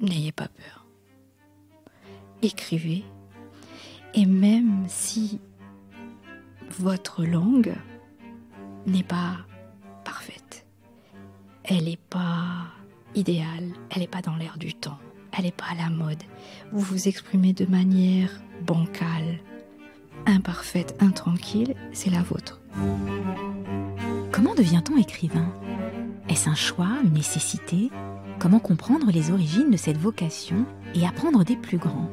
N'ayez pas peur. Écrivez. Et même si votre langue n'est pas parfaite, elle n'est pas idéale, elle n'est pas dans l'air du temps, elle n'est pas à la mode, vous vous exprimez de manière bancale, imparfaite, intranquille, c'est la vôtre. Comment devient-on écrivain ? Est-ce un choix, une nécessité ? Comment comprendre les origines de cette vocation et apprendre des plus grands ?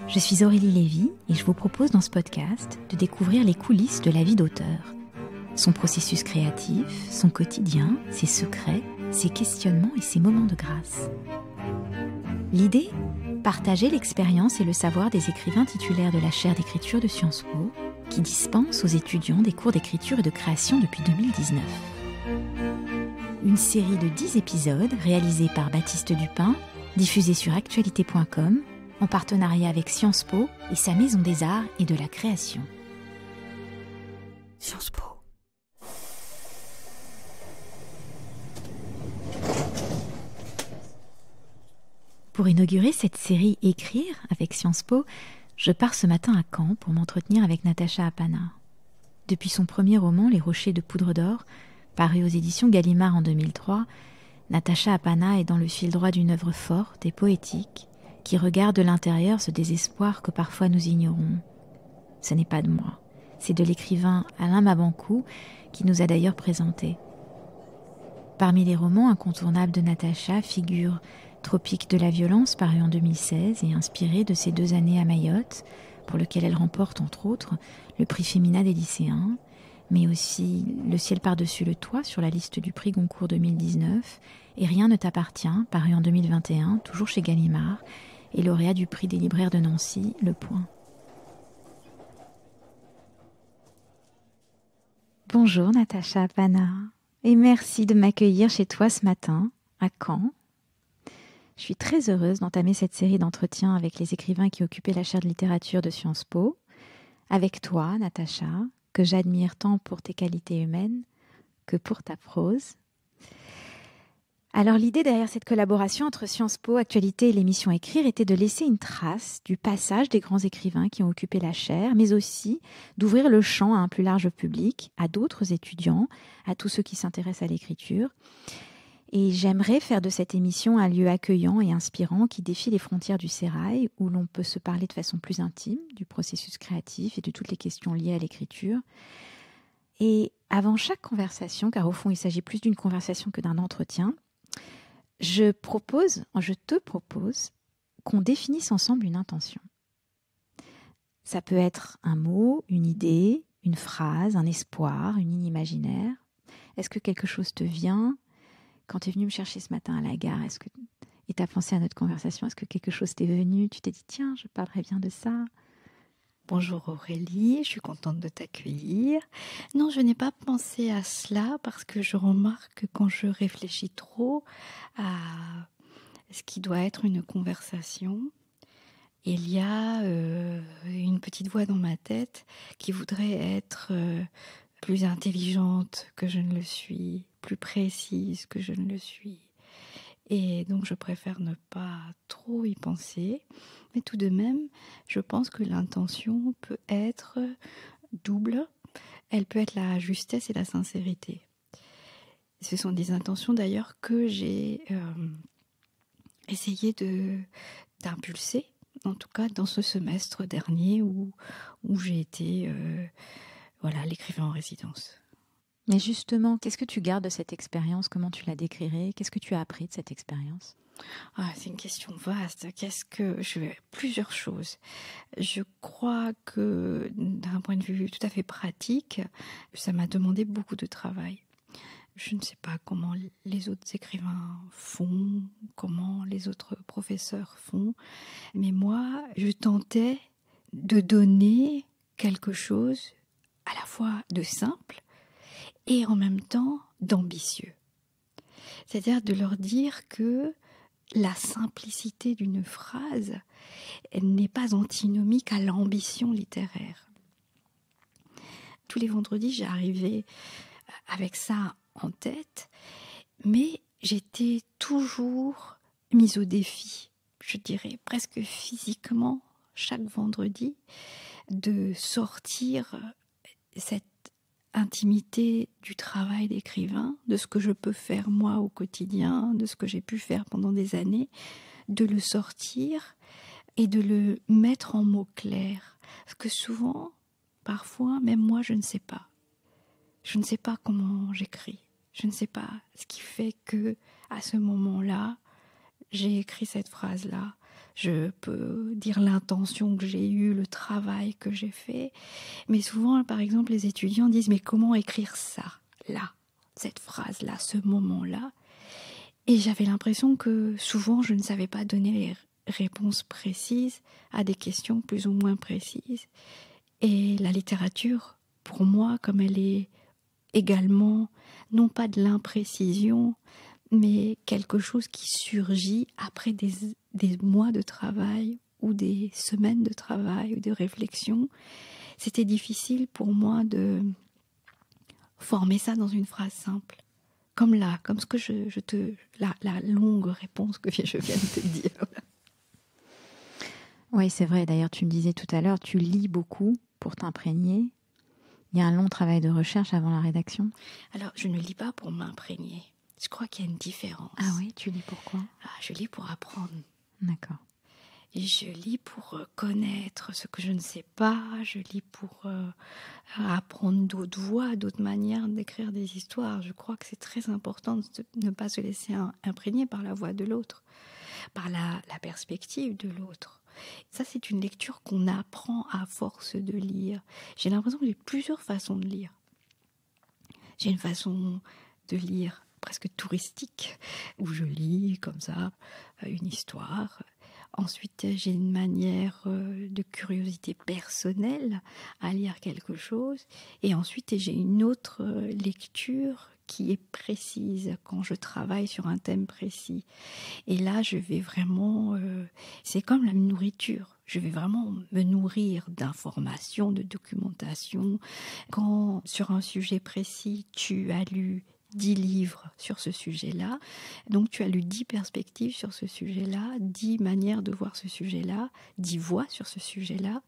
Je suis Aurélie Lévy et je vous propose dans ce podcast de découvrir les coulisses de la vie d'auteur. Son processus créatif, son quotidien, ses secrets, ses questionnements et ses moments de grâce. L'idée ? Partager l'expérience et le savoir des écrivains titulaires de la chaire d'écriture de Sciences Po qui dispensent aux étudiants des cours d'écriture et de création depuis 2019. Une série de 10 épisodes réalisés par Baptiste Dupin, diffusée sur actualité.com en partenariat avec Sciences Po et sa Maison des Arts et de la Création. Sciences Po. Pour inaugurer cette série Écrire avec Sciences Po, je pars ce matin à Caen pour m'entretenir avec Natacha Apana. Depuis son premier roman, Les Rochers de poudre d'or, paru aux éditions Gallimard en 2003, Natacha Apana est dans le fil droit d'une œuvre forte et poétique qui regarde de l'intérieur ce désespoir que parfois nous ignorons. Ce n'est pas de moi, c'est de l'écrivain Alain Mabanckou qui nous a d'ailleurs présenté. Parmi les romans incontournables de Natacha figure Tropique de la violence, paru en 2016 et inspiré de ses 2 années à Mayotte, pour lequel elle remporte entre autres le prix Femina des lycéens, mais aussi Le ciel par-dessus le toit sur la liste du prix Goncourt 2019 et Rien ne t'appartient, paru en 2021, toujours chez Gallimard, et lauréat du prix des libraires de Nancy, Le Point. Bonjour Natacha Apana, et merci de m'accueillir chez toi ce matin, à Caen. Je suis très heureuse d'entamer cette série d'entretiens avec les écrivains qui occupaient la chaire de littérature de Sciences Po, avec toi Natacha, que j'admire tant pour tes qualités humaines que pour ta prose. Alors l'idée derrière cette collaboration entre Sciences Po, Actualité et l'émission Écrire était de laisser une trace du passage des grands écrivains qui ont occupé la chaire, mais aussi d'ouvrir le champ à un plus large public, à d'autres étudiants, à tous ceux qui s'intéressent à l'écriture. Et j'aimerais faire de cette émission un lieu accueillant et inspirant qui défie les frontières du sérail, où l'on peut se parler de façon plus intime du processus créatif et de toutes les questions liées à l'écriture. Et avant chaque conversation, car au fond il s'agit plus d'une conversation que d'un entretien, je te propose qu'on définisse ensemble une intention. Ça peut être un mot, une idée, une phrase, un espoir, une ligne imaginaire. Est-ce que quelque chose te vient ? Quand tu es venu me chercher ce matin à la gare, et tu as pensé à notre conversation, est-ce que quelque chose t'est venu ? Tu t'es dit, tiens, je parlerai bien de ça. Bonjour Aurélie, je suis contente de t'accueillir. Non, je n'ai pas pensé à cela parce que je remarque que quand je réfléchis trop à ce qui doit être une conversation, il y a une petite voix dans ma tête qui voudrait être plus intelligente que je ne le suis, plus précise que je ne le suis. Et donc je préfère ne pas trop y penser, mais tout de même, je pense que l'intention peut être double. Elle peut être la justesse et la sincérité. Ce sont des intentions d'ailleurs que j'ai essayé d'impulser, en tout cas dans ce semestre dernier où j'ai été l'écrivain en résidence. Mais justement, qu'est-ce que tu gardes de cette expérience ? Comment tu la décrirais ? Qu'est-ce que tu as appris de cette expérience ? C'est une question vaste. Plusieurs choses. Je crois que d'un point de vue tout à fait pratique, ça m'a demandé beaucoup de travail. Je ne sais pas comment les autres écrivains font, comment les autres professeurs font, mais moi, je tentais de donner quelque chose à la fois de simple et en même temps d'ambitieux. C'est-à-dire de leur dire que la simplicité d'une phrase n'est pas antinomique à l'ambition littéraire. Tous les vendredis, j'arrivais avec ça en tête, mais j'étais toujours mise au défi, je dirais presque physiquement, chaque vendredi, de sortir cette intimité du travail d'écrivain, de ce que je peux faire moi au quotidien, de ce que j'ai pu faire pendant des années, de le sortir et de le mettre en mots clairs. Parce que souvent, parfois, même moi, je ne sais pas. Je ne sais pas comment j'écris. Je ne sais pas ce qui fait que, à ce moment-là, j'ai écrit cette phrase-là. Je peux dire l'intention que j'ai eue, le travail que j'ai fait. Mais souvent, par exemple, les étudiants disent « Mais comment écrire ça, là, cette phrase-là, ce moment-là » Et j'avais l'impression que souvent, je ne savais pas donner les réponses précises à des questions plus ou moins précises. Et la littérature, pour moi, comme elle est également, non pas de l'imprécision, mais quelque chose qui surgit après des mois de travail ou des semaines de travail ou de réflexion, c'était difficile pour moi de former ça dans une phrase simple. Comme là, comme ce que la longue réponse que je viens de te dire. Oui, c'est vrai. D'ailleurs, tu me disais tout à l'heure, tu lis beaucoup pour t'imprégner. Il y a un long travail de recherche avant la rédaction. Alors, je ne lis pas pour m'imprégner. Je crois qu'il y a une différence. Ah oui, tu lis pourquoi ? Je lis pour apprendre. D'accord. Et je lis pour connaître ce que je ne sais pas. Je lis pour apprendre d'autres voies, d'autres manières d'écrire des histoires. Je crois que c'est très important de ne pas se laisser imprégner par la voix de l'autre, par la perspective de l'autre. Ça, c'est une lecture qu'on apprend à force de lire. J'ai l'impression que j'ai plusieurs façons de lire. J'ai une façon de lire presque touristique, où je lis comme ça une histoire. Ensuite, j'ai une manière de curiosité personnelle à lire quelque chose. Et ensuite, j'ai une autre lecture qui est précise quand je travaille sur un thème précis. Et là, je vais vraiment... c'est comme la nourriture. Je vais vraiment me nourrir d'informations, de documentation. Quand, sur un sujet précis, tu as lu 10 livres sur ce sujet-là, donc tu as lu 10 perspectives sur ce sujet-là, 10 manières de voir ce sujet-là, 10 voix sur ce sujet-là.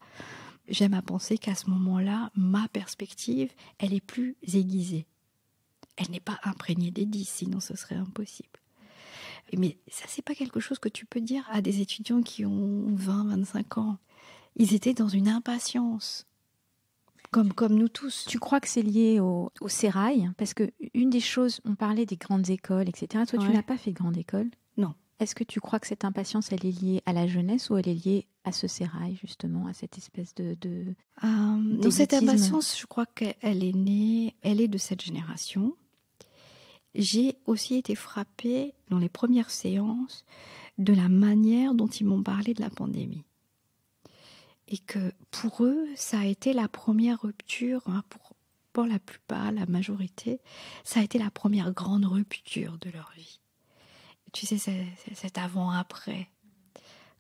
J'aime à penser qu'à ce moment-là, ma perspective, elle est plus aiguisée. Elle n'est pas imprégnée des 10, sinon ce serait impossible. Mais ça, c'est pas quelque chose que tu peux dire à des étudiants qui ont 20, 25 ans. Ils étaient dans une impatience, comme nous tous. Tu crois que c'est lié au sérail ? Parce que une des choses, on parlait des grandes écoles, etc. Toi, tu n'as pas fait de grande école ? Non. Est-ce que tu crois que cette impatience, elle est liée à la jeunesse ou elle est liée à ce sérail, justement, à cette espèce non, cette impatience, je crois qu'elle est née, elle est de cette génération. J'ai aussi été frappée dans les premières séances de la manière dont ils m'ont parlé de la pandémie. Et que pour eux, ça a été la première rupture, hein, pour la plupart, la majorité, ça a été la première grande rupture de leur vie. Tu sais, c'est avant-après.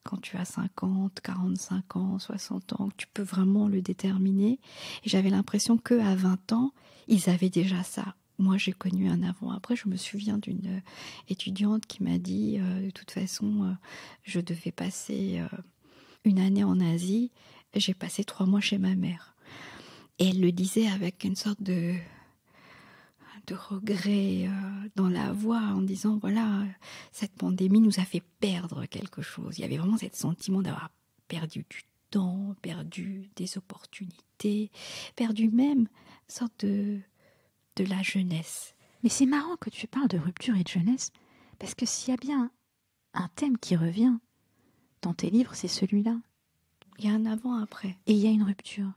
Quand tu as 50, 45 ans, 60 ans, tu peux vraiment le déterminer. Et j'avais l'impression qu'à 20 ans, ils avaient déjà ça. Moi, j'ai connu un avant-après. Je me souviens d'une étudiante qui m'a dit, de toute façon, je devais passer une année en Asie. J'ai passé 3 mois chez ma mère. Et elle le disait avec une sorte de regret dans la voix, en disant, voilà, cette pandémie nous a fait perdre quelque chose. Il y avait vraiment ce sentiment d'avoir perdu du temps, perdu des opportunités, perdu même une sorte de la jeunesse. Mais c'est marrant que tu parles de rupture et de jeunesse, parce que s'il y a bien un thème qui revient dans tes livres, c'est celui-là. Il y a un avant-après. Et il y a une rupture.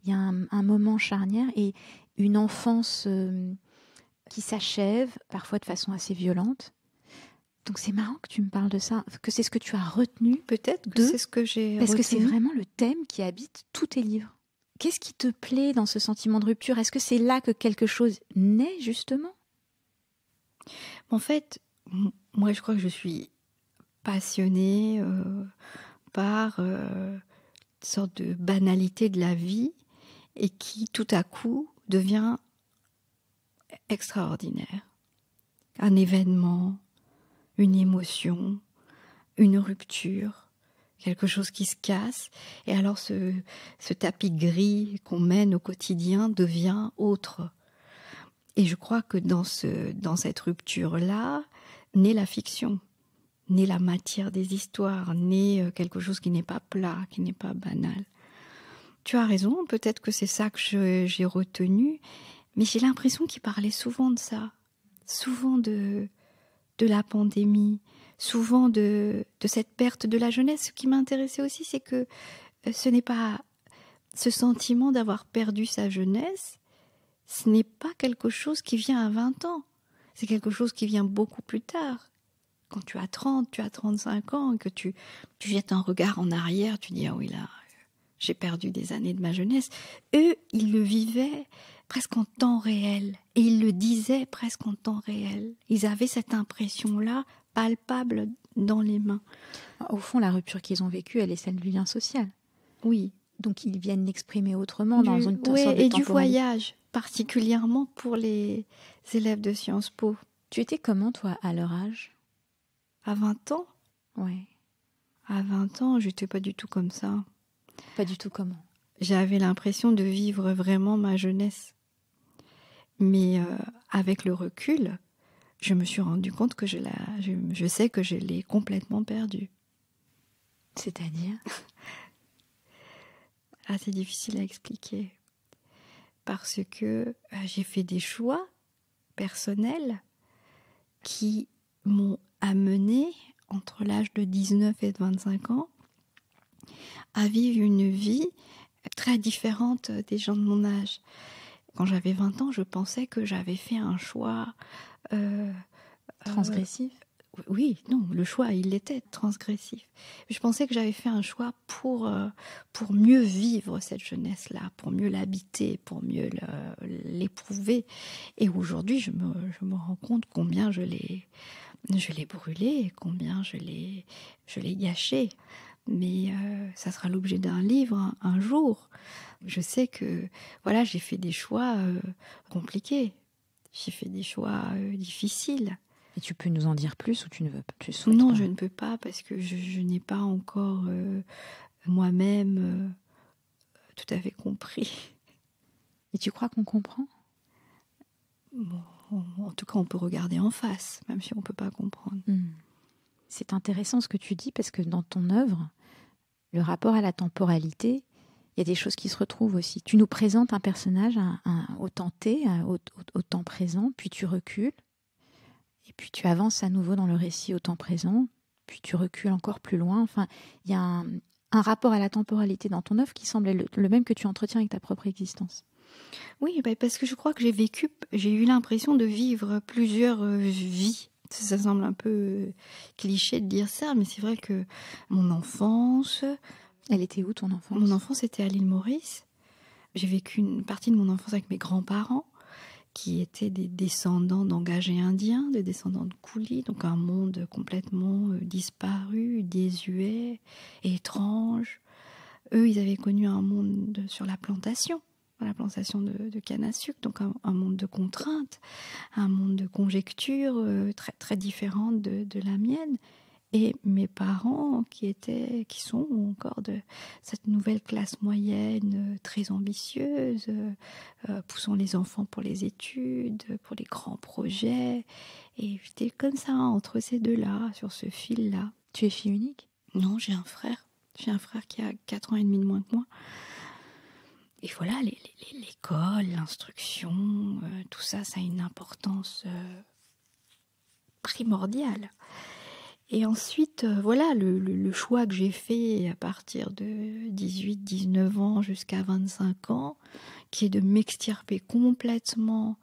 Il y a un moment charnière et une enfance qui s'achève, parfois de façon assez violente. Donc c'est marrant que tu me parles de ça, que c'est ce que tu as retenu. Peut-être que c'est ce que j'ai Parce retenu. que c'est vraiment le thème qui habite tous tes livres. Qu'est-ce qui te plaît dans ce sentiment de rupture ? Est-ce que c'est là que quelque chose naît, justement ? En fait, moi je crois que je suis passionnée par une sorte de banalité de la vie et qui tout à coup devient extraordinaire. Un événement, une émotion, une rupture, quelque chose qui se casse, et alors ce tapis gris qu'on mène au quotidien devient autre. Et je crois que dans cette rupture-là, naît la fiction, naît la matière des histoires, naît quelque chose qui n'est pas plat, qui n'est pas banal. Tu as raison, peut-être que c'est ça que j'ai retenu, mais j'ai l'impression qu'il parlait souvent de ça, souvent de la pandémie, souvent de cette perte de la jeunesse. Ce qui m'intéressait aussi, c'est que ce n'est pas ce sentiment d'avoir perdu sa jeunesse, ce n'est pas quelque chose qui vient à 20 ans, c'est quelque chose qui vient beaucoup plus tard. Quand tu as 30, tu as 35 ans, et que tu jettes un regard en arrière, tu dis « Ah oui, là, j'ai perdu des années de ma jeunesse ». Eux, ils le vivaient presque en temps réel, et ils le disaient presque en temps réel. Ils avaient cette impression-là, palpable dans les mains. Au fond, la rupture qu'ils ont vécue, elle est celle du lien social. Oui. Donc ils viennent l'exprimer autrement dans une sorte de temporalité. Et du voyage, particulièrement pour les élèves de Sciences Po. Tu étais comment, toi, à leur âge ? À 20 ans ? Ouais. À 20 ans, j'étais pas du tout comme ça. Pas du tout comment ? J'avais l'impression de vivre vraiment ma jeunesse. Mais avec le recul, je me suis rendu compte que je sais que je l'ai complètement perdue. C'est-à-dire ? Ah, c'est difficile à expliquer. Parce que j'ai fait des choix personnels qui m'ont amené, entre l'âge de 19 et de 25 ans, à vivre une vie très différente des gens de mon âge. Quand j'avais 20 ans, je pensais que j'avais fait un choix... transgressif ? Oui, non, le choix, il était transgressif. Je pensais que j'avais fait un choix pour mieux vivre cette jeunesse-là, pour mieux l'habiter, pour mieux l'éprouver. Et aujourd'hui, je me rends compte combien je l'ai brûlé, combien je l'ai gâché. Mais ça sera l'objet d'un livre un jour. Je sais que voilà, j'ai fait des choix compliqués. J'ai fait des choix difficiles. Et tu peux nous en dire plus ou tu ne veux pas? Non, je ne peux pas parce que je n'ai pas encore moi-même tout à fait compris. Et tu crois qu'on comprend? Bon, en tout cas, on peut regarder en face, même si on ne peut pas comprendre. C'est intéressant ce que tu dis parce que dans ton œuvre, le rapport à la temporalité, il y a des choses qui se retrouvent aussi. Tu nous présentes un personnage au temps T, au temps présent, puis tu recules. Et puis tu avances à nouveau dans le récit au temps présent, puis tu recules encore plus loin. Enfin, il y a un rapport à la temporalité dans ton œuvre qui semble le même que tu entretiens avec ta propre existence. Oui, parce que je crois que j'ai eu l'impression de vivre plusieurs vies. Ça semble un peu cliché de dire ça, mais c'est vrai que mon enfance... Elle était où ton enfance? Mon enfance était à l'île Maurice. J'ai vécu une partie de mon enfance avec mes grands-parents, qui étaient des descendants d'engagés indiens, des descendants de coulis, donc un monde complètement disparu, désuet, étrange. Eux, ils avaient connu un monde sur la plantation de canne à sucre, donc un monde de contraintes, un monde de conjectures très, très différentes de la mienne. Et mes parents, qui sont encore de cette nouvelle classe moyenne très ambitieuse, poussant les enfants pour les études, pour les grands projets. Et j'étais comme ça, entre ces deux-là, sur ce fil-là. Tu es fille unique? Non, j'ai un frère. J'ai un frère qui a 4 ans et demi de moins que moi. Et voilà, l'école, l'instruction, tout ça, ça a une importance primordiale. Et ensuite, voilà, le choix que j'ai fait à partir de 18-19 ans jusqu'à 25 ans, qui est de m'extirper complètement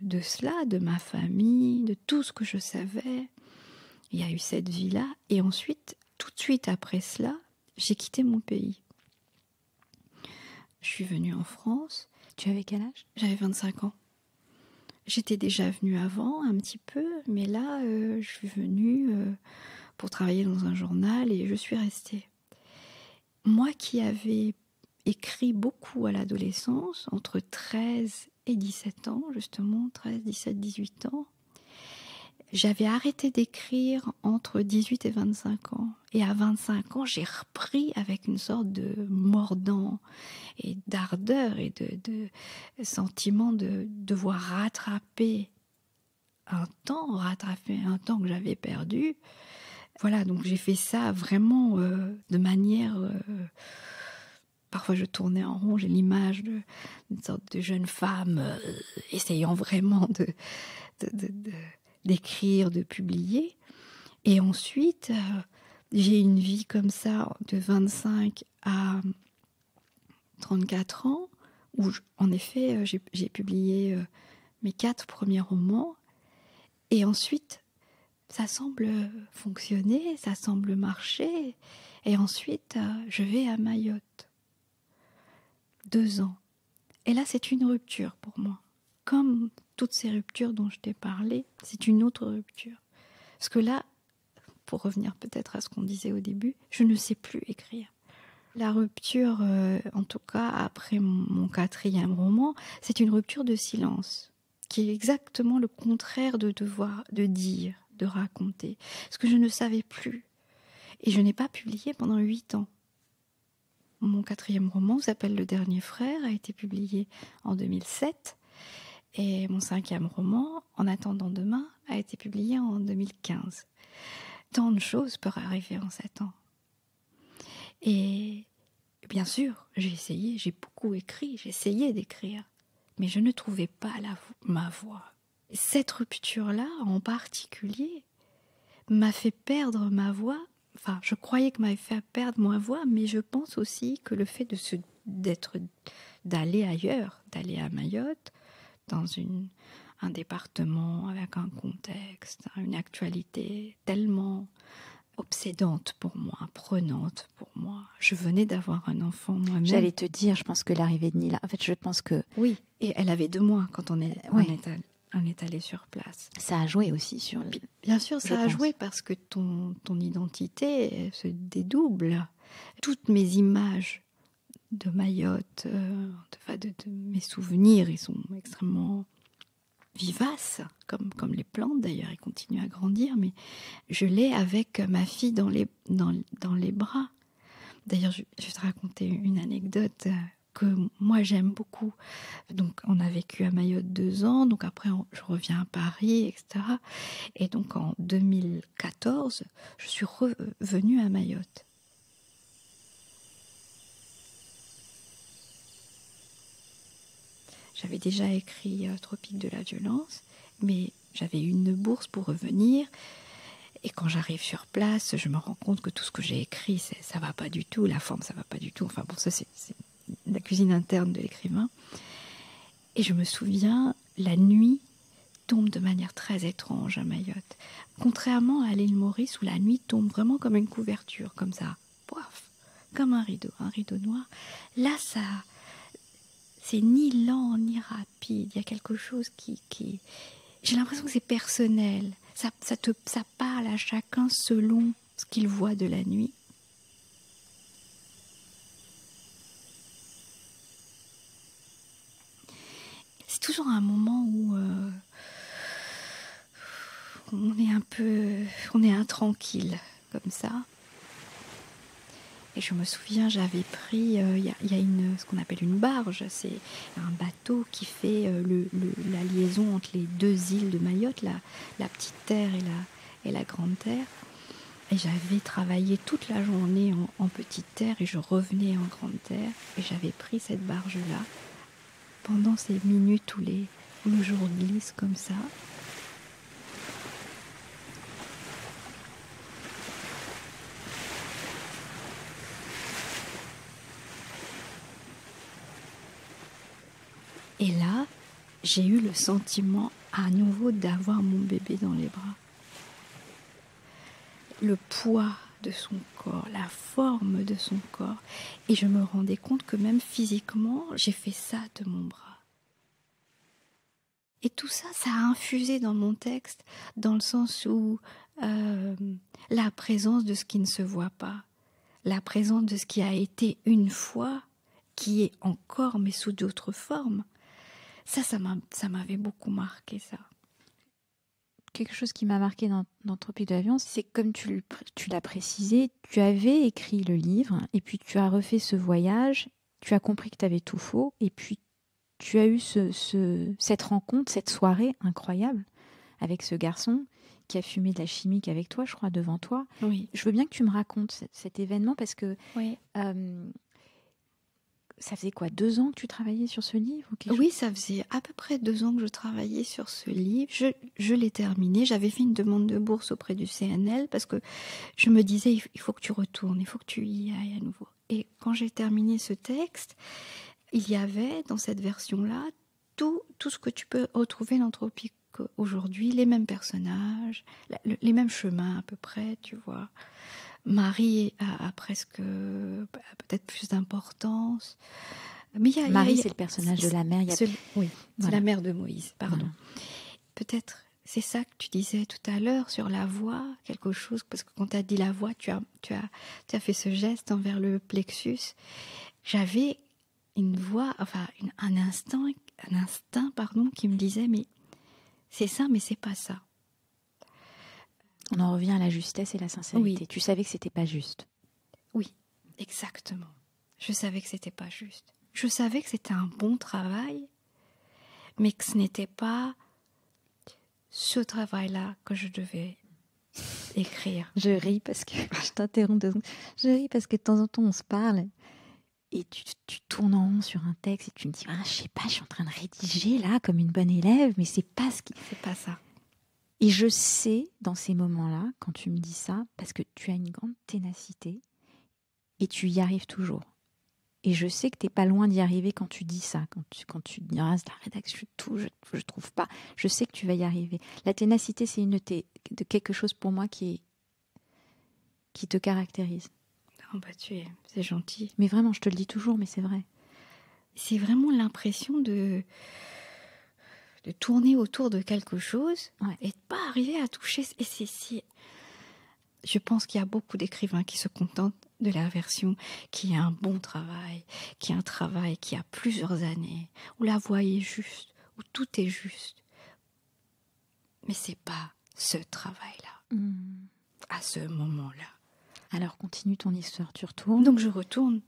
de cela, de ma famille, de tout ce que je savais. Il y a eu cette vie-là. Et ensuite, tout de suite après cela, j'ai quitté mon pays. Je suis venue en France. Tu avais quel âge? J'avais 25 ans. J'étais déjà venue avant, un petit peu, mais là, je suis venue pour travailler dans un journal et je suis restée. Moi qui avais écrit beaucoup à l'adolescence, entre 13 et 17 ans, justement, 13, 17, 18 ans, J'avais arrêté d'écrire entre 18 et 25 ans. Et à 25 ans, j'ai repris avec une sorte de mordant et d'ardeur et de sentiment de devoir rattraper un temps que j'avais perdu. Voilà, donc j'ai fait ça vraiment de manière... parfois je tournais en rond, j'ai l'image d'une sorte de jeune femme essayant vraiment d'écrire, de publier. Et ensuite, j'ai une vie comme ça de 25 à 34 ans, où en effet, j'ai publié mes 4 premiers romans. Et ensuite, ça semble fonctionner, ça semble marcher. Et ensuite, je vais à Mayotte. 2 ans. Et là, c'est une rupture pour moi. Comme toutes ces ruptures dont je t'ai parlé, c'est une autre rupture. Parce que là, pour revenir peut-être à ce qu'on disait au début, je ne sais plus écrire. La rupture, en tout cas après mon 4e roman, c'est une rupture de silence, qui est exactement le contraire de devoir, de dire, de raconter. Parce que je ne savais plus. Et je n'ai pas publié pendant 8 ans. Mon 4e roman s'appelle Le Dernier Frère, a été publié en 2007. Et mon 5e roman, En attendant demain, a été publié en 2015. Tant de choses peuvent arriver en 7 ans. Et bien sûr, j'ai essayé, j'ai beaucoup écrit, j'ai essayé d'écrire, mais je ne trouvais pas ma voix. Cette rupture-là, en particulier, m'a fait perdre ma voix. Enfin, je croyais que m'avait fait perdre ma voix, mais je pense aussi que le fait d'aller ailleurs, d'aller à Mayotte, dans un département avec un contexte, une actualité tellement obsédante pour moi, prenante pour moi. Je venais d'avoir un enfant moi-même. J'allais te dire, je pense que l'arrivée de Nila, en fait, je pense que... Oui, et elle avait 2 mois quand on est allé sur place. Ça a joué aussi sur... Bien sûr, ça a joué parce que ton identité se dédouble. Toutes mes images de Mayotte, de mes souvenirs, ils sont extrêmement vivaces, comme les plantes d'ailleurs, ils continuent à grandir, mais je l'ai avec ma fille dans les bras. D'ailleurs, je vais te raconter une anecdote que moi j'aime beaucoup. Donc on a vécu à Mayotte 2 ans, donc après je reviens à Paris, etc. Et donc en 2014, je suis revenue à Mayotte. J'avais déjà écrit Tropique de la violence, mais j'avais eu une bourse pour revenir. Et quand j'arrive sur place, je me rends compte que tout ce que j'ai écrit, ça va pas du tout, la forme, ça va pas du tout. Enfin bon, ça c'est la cuisine interne de l'écrivain. Et je me souviens, la nuit tombe de manière très étrange à Mayotte. Contrairement à l'île Maurice, où la nuit tombe vraiment comme une couverture, comme ça, poif, comme un rideau noir. Là, c'est ni lent ni rapide. Il y a quelque chose qui... J'ai l'impression que c'est personnel. Ça parle à chacun selon ce qu'il voit de la nuit. C'est toujours un moment où on est intranquille comme ça. Et je me souviens, j'avais pris, il y a ce qu'on appelle une barge, c'est un bateau qui fait la liaison entre les 2 îles de Mayotte, la petite terre et la grande terre. Et j'avais travaillé toute la journée en petite terre et je revenais en grande terre. Et j'avais pris cette barge-là pendant ces minutes où le jour glisse comme ça. Et là, j'ai eu le sentiment à nouveau d'avoir mon bébé dans les bras. Le poids de son corps, la forme de son corps. Et je me rendais compte que même physiquement, j'ai fait ça de mon bras. Et tout ça, ça a infusé dans mon texte, dans le sens où la présence de ce qui ne se voit pas, la présence de ce qui a été une fois, qui est encore, mais sous d'autres formes, ça m'avait beaucoup marqué, ça. quelque chose qui m'a marqué dans Tropique de l'avion, c'est comme tu l'as précisé, tu avais écrit le livre et puis tu as refait ce voyage, tu as compris que tu avais tout faux et puis tu as eu cette rencontre, cette soirée incroyable avec ce garçon qui a fumé de la chimique avec toi, je crois, devant toi. Oui. Je veux bien que tu me racontes cet événement parce que Oui. Ça faisait quoi, 2 ans que tu travaillais sur ce livre ou quelque Oui, chose? ça faisait à peu près 2 ans que je travaillais sur ce livre. Je l'ai terminé. J'avais fait une demande de bourse auprès du CNL parce que je me disais, il faut que tu retournes, il faut que tu y ailles à nouveau. Et quand j'ai terminé ce texte, il y avait dans cette version-là tout ce que tu peux retrouver dans Tropique aujourd'hui, les mêmes personnages, les mêmes chemins à peu près, tu vois. Marie a presque peut-être plus d'importance. Mais Marie, c'est le personnage de la mère. Oui, c'est Voilà. la mère de Moïse, pardon. Voilà. Peut-être c'est ça que tu disais tout à l'heure sur la voix, quelque chose, parce que quand tu as dit la voix, tu as fait ce geste envers le plexus. J'avais une voix, enfin un instinct, qui me disait, mais c'est ça, mais c'est pas ça. On en revient à la justesse et la sincérité. Oui. Tu savais que c'était pas juste. Oui, exactement. Je savais que c'était pas juste. Je savais que c'était un bon travail, mais que ce n'était pas ce travail-là que je devais écrire. Je ris parce que je t'interromps 2 secondes. Je ris parce que de temps en temps on se parle et tu tournes en rond sur un texte et tu me dis je sais pas, je suis en train de rédiger là comme une bonne élève, mais c'est pas ce qui. C'est pas ça. Et je sais dans ces moments-là, quand tu me dis ça, parce que tu as une grande ténacité et tu y arrives toujours. Et je sais que tu n'es pas loin d'y arriver quand tu dis ça, quand tu dis la rédaction, tout, je trouve pas. Je sais que tu vas y arriver. La ténacité, c'est de quelque chose pour moi qui te caractérise. Oh bah c'est gentil. Mais vraiment, je te le dis toujours, mais c'est vrai. C'est vraiment l'impression de tourner autour de quelque chose et de pas arriver à toucher. Et je pense qu'il y a beaucoup d'écrivains qui se contentent de la version qui a un bon travail, qui a un travail qui a plusieurs années, où la voix est juste, où tout est juste. Mais c'est pas ce travail-là, à ce moment-là. Alors continue ton histoire, tu retournes. Donc je retourne.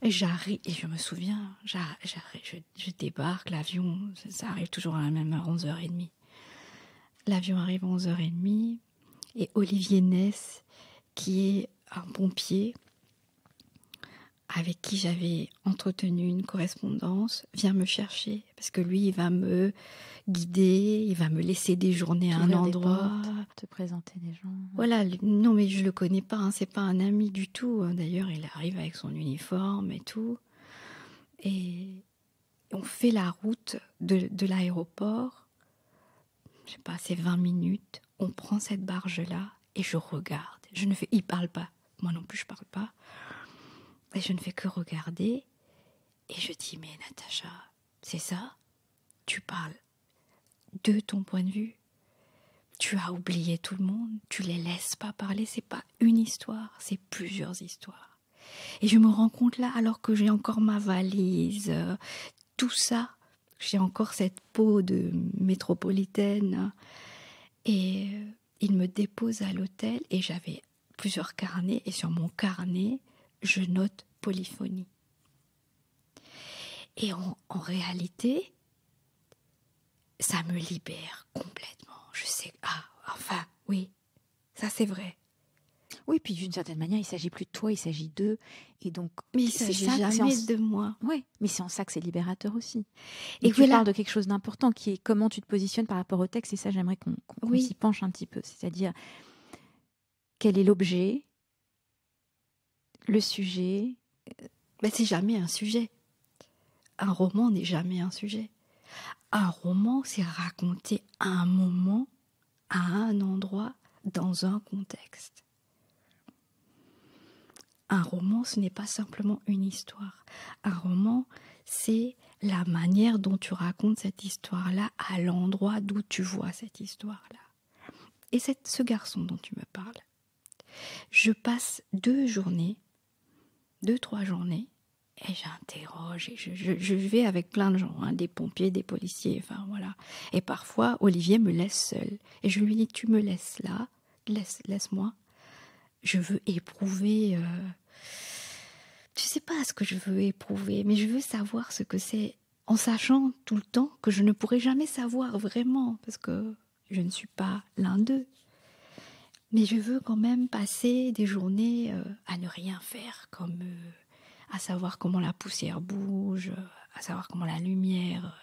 Et j'arrive, et je me souviens, je débarque, l'avion, ça arrive toujours à la même heure, 11h30. L'avion arrive à 11h30, et Olivier Ness, qui est un pompier, avec qui j'avais entretenu une correspondance, vient me chercher, parce que lui, il va me guider, il va me laisser déjeuner à un endroit. Te présenter des gens. Voilà, non mais je le connais pas, hein, c'est pas un ami du tout. D'ailleurs, il arrive avec son uniforme et tout. Et on fait la route de l'aéroport. Je sais pas, c'est 20 minutes. On prend cette barge-là et je regarde. Il parle pas. Moi non plus, je parle pas. Et je ne fais que regarder. Et je dis, mais Natacha, c'est ça? Tu parles de ton point de vue. Tu as oublié tout le monde, tu les laisses pas parler, c'est pas une histoire, c'est plusieurs histoires. Et je me rends compte là, alors que j'ai encore ma valise, tout ça, j'ai encore cette peau de métropolitaine, et il me dépose à l'hôtel, et j'avais plusieurs carnets, et sur mon carnet, je note polyphonie. Et en réalité, ça me libère complètement. Je sais, enfin, oui, ça c'est vrai. Oui, puis d'une certaine manière, il ne s'agit plus de toi, il s'agit d'eux. Et donc, mais il ne s'agit jamais de moi. Oui, mais c'est en ça que c'est libérateur aussi. Et tu parles de quelque chose d'important qui est comment tu te positionnes par rapport au texte. Et ça, j'aimerais qu'on s'y penche un petit peu. C'est-à-dire, quel est l'objet, le sujet. Mais c'est jamais un sujet. Un roman n'est jamais un sujet. Un roman, c'est raconter un moment, à un endroit, dans un contexte. Un roman, ce n'est pas simplement une histoire. Un roman, c'est la manière dont tu racontes cette histoire-là à l'endroit d'où tu vois cette histoire-là. Et ce garçon dont tu me parles, je passe 2-3 journées, Et j'interroge, et je vais avec plein de gens, hein, des pompiers, des policiers, enfin voilà. Et parfois, Olivier me laisse seule. Et je lui dis, tu me laisses là, laisse-moi. Je veux éprouver... je sais pas ce que je veux éprouver, mais je veux savoir ce que c'est, en sachant tout le temps que je ne pourrai jamais savoir vraiment, parce que je ne suis pas l'un d'eux. Mais je veux quand même passer des journées à ne rien faire, comme à savoir comment la poussière bouge, à savoir comment la lumière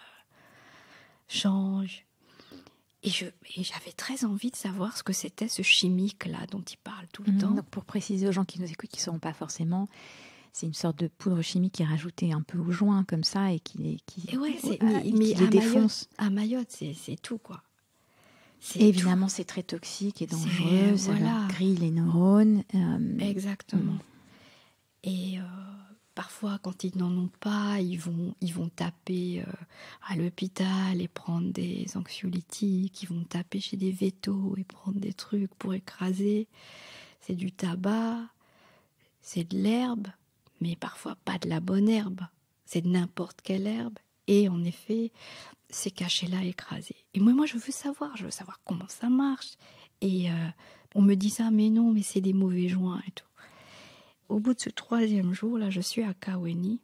change. Et j'avais très envie de savoir ce que c'était ce chimique-là dont il parle tout le temps. Donc pour préciser aux gens qui nous écoutent, qui ne sauront pas forcément, c'est une sorte de poudre chimique qui est rajoutée un peu au joint comme ça et qui les défonce. À Mayotte, c'est tout, quoi. Évidemment, c'est très toxique et dangereux, ça leur grille les neurones. Exactement. Et parfois, quand ils n'en ont pas, ils vont taper à l'hôpital et prendre des anxiolytiques, ils vont taper chez des vétos et prendre des trucs pour écraser. C'est du tabac, c'est de l'herbe, mais parfois pas de la bonne herbe. C'est de n'importe quelle herbe. Et en effet, c'est caché là, écrasé. Et moi, je veux savoir comment ça marche. Et on me dit ça, mais non, mais c'est des mauvais joints et tout. Au bout de ce 3e jour, là, je suis à Kaweni.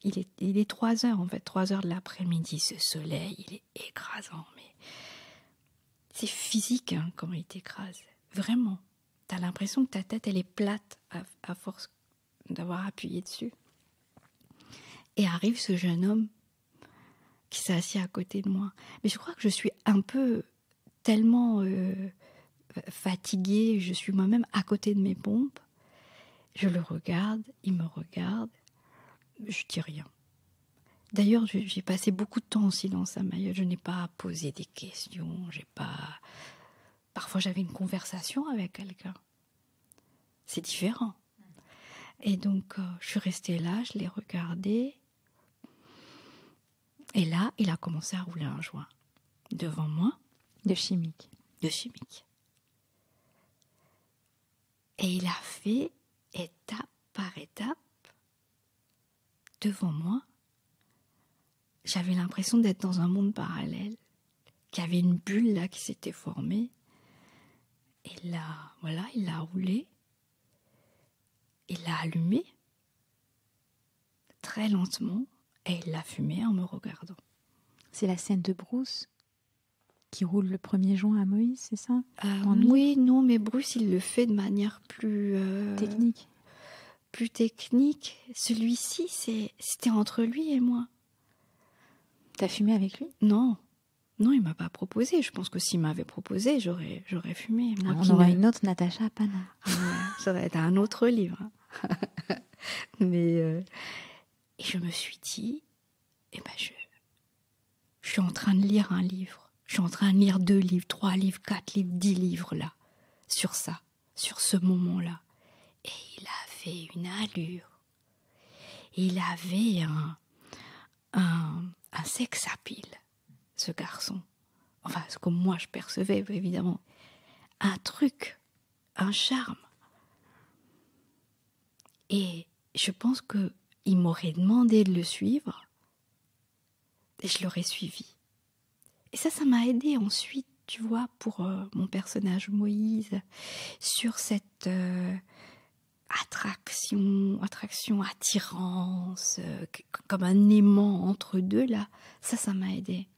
Il est 3 heures, en fait, 3 heures de l'après-midi. Ce soleil, il est écrasant, mais c'est physique, hein, comment il t'écrase. Vraiment. T'as l'impression que ta tête, elle est plate à force d'avoir appuyé dessus. Et arrive ce jeune homme qui s'est assis à côté de moi. Mais je crois que je suis un peu tellement fatiguée, je suis moi-même à côté de mes pompes. Je le regarde, il me regarde, je dis rien. D'ailleurs, j'ai passé beaucoup de temps en silence à Mayotte, je n'ai pas posé des questions, Parfois j'avais une conversation avec quelqu'un. C'est différent. Et donc, je suis restée là, je l'ai regardé. Et là, il a commencé à rouler un joint devant moi. De chimique. Et il a fait étape par étape devant moi. J'avais l'impression d'être dans un monde parallèle, qu'il y avait une bulle là qui s'était formée. Et là, voilà, il l'a roulé. Il l'a allumé très lentement et il l'a fumé en me regardant. C'est la scène de Bruce qui roule le premier joint à Moïse, c'est ça? Oui, non, mais Bruce, il le fait de manière plus... technique. Plus technique. Celui-ci, c'était entre lui et moi. T'as fumé avec lui? Non, il m'a pas proposé. Je pense que s'il m'avait proposé, j'aurais fumé. Moi, on aura une autre Natacha Panard. Ça va être un autre livre. Mais et je me suis dit, je suis en train de lire un livre. Je suis en train de lire 2 livres, 3 livres, 4 livres, 10 livres là, sur ça, sur ce moment-là. Et il avait une allure. Il avait un sex appeal, ce garçon. Enfin, ce que moi je percevais, évidemment. Un truc, un charme. Et je pense qu'il m'aurait demandé de le suivre et je l'aurais suivi. Et ça m'a aidé ensuite, tu vois, pour mon personnage Moïse, sur cette attraction, attirance, comme un aimant entre deux, là. Ça m'a aidé.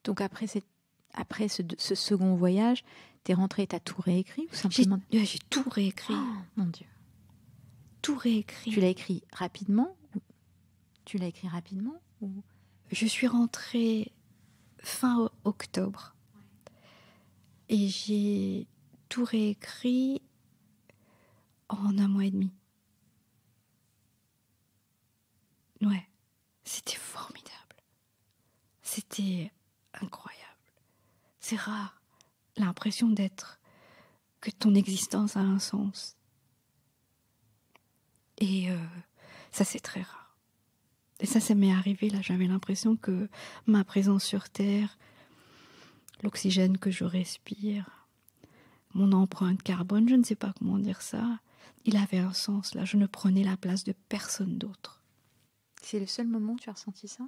Donc après ce second voyage, t'es rentrée, t'as tout réécrit ou simplement... J'ai tout réécrit. Oh, mon Dieu. Tout réécrit. Tu l'as écrit rapidement ou... Je suis rentrée fin octobre. Et j'ai tout réécrit en 1 mois et demi. Ouais, c'était formidable. C'était incroyable. C'est rare, l'impression que ton existence a un sens. Et ça, c'est très rare. Et ça m'est arrivé, là, j'avais l'impression que ma présence sur Terre, l'oxygène que je respire, mon empreinte carbone, je ne sais pas comment dire ça, il avait un sens, là, je ne prenais la place de personne d'autre. C'est le seul moment où tu as ressenti ça?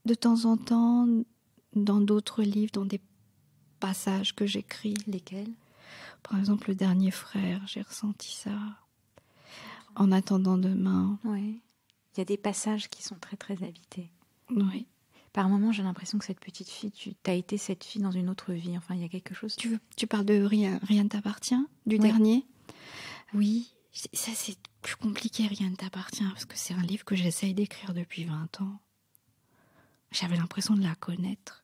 De temps en temps, dans d'autres livres, dans des passages que j'écris. Lesquels? Par exemple, Le Dernier Frère, j'ai ressenti ça. En attendant demain. Oui. Il y a des passages qui sont très très habités. Oui. Par moments, j'ai l'impression que cette petite fille, tu as été cette fille dans une autre vie. Enfin, il y a quelque chose... Tu parles de Rien ne t'appartient, du dernier? Oui, ça c'est plus compliqué, Rien ne t'appartient, parce que c'est un livre que j'essaye d'écrire depuis 20 ans. J'avais l'impression de la connaître.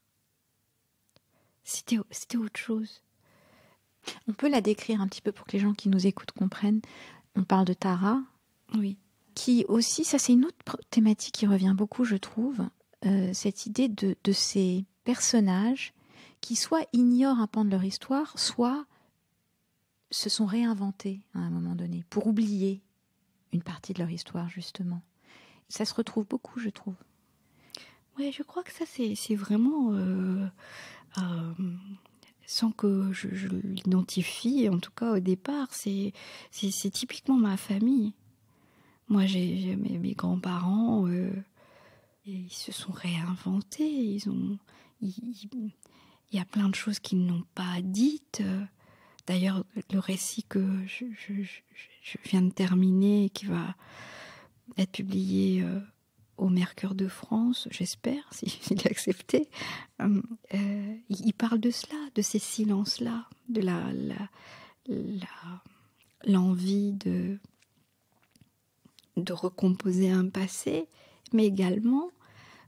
C'était autre chose. On peut la décrire un petit peu pour que les gens qui nous écoutent comprennent. On parle de Tara. Oui. Qui aussi, ça c'est une autre thématique qui revient beaucoup, je trouve. Cette idée de ces personnages qui soit ignorent un pan de leur histoire, soit se sont réinventés à un moment donné pour oublier une partie de leur histoire, justement. Ça se retrouve beaucoup, je trouve. Oui, je crois que ça, c'est vraiment... sans que je l'identifie, en tout cas au départ, c'est typiquement ma famille. Moi, j'ai mes grands-parents, ils se sont réinventés. Il y a plein de choses qu'ils n'ont pas dites. D'ailleurs, le récit que je viens de terminer, qui va être publié au Mercure de France, j'espère, s'il est accepté, il parle de cela, de ces silences-là, de l'envie de recomposer un passé, mais également,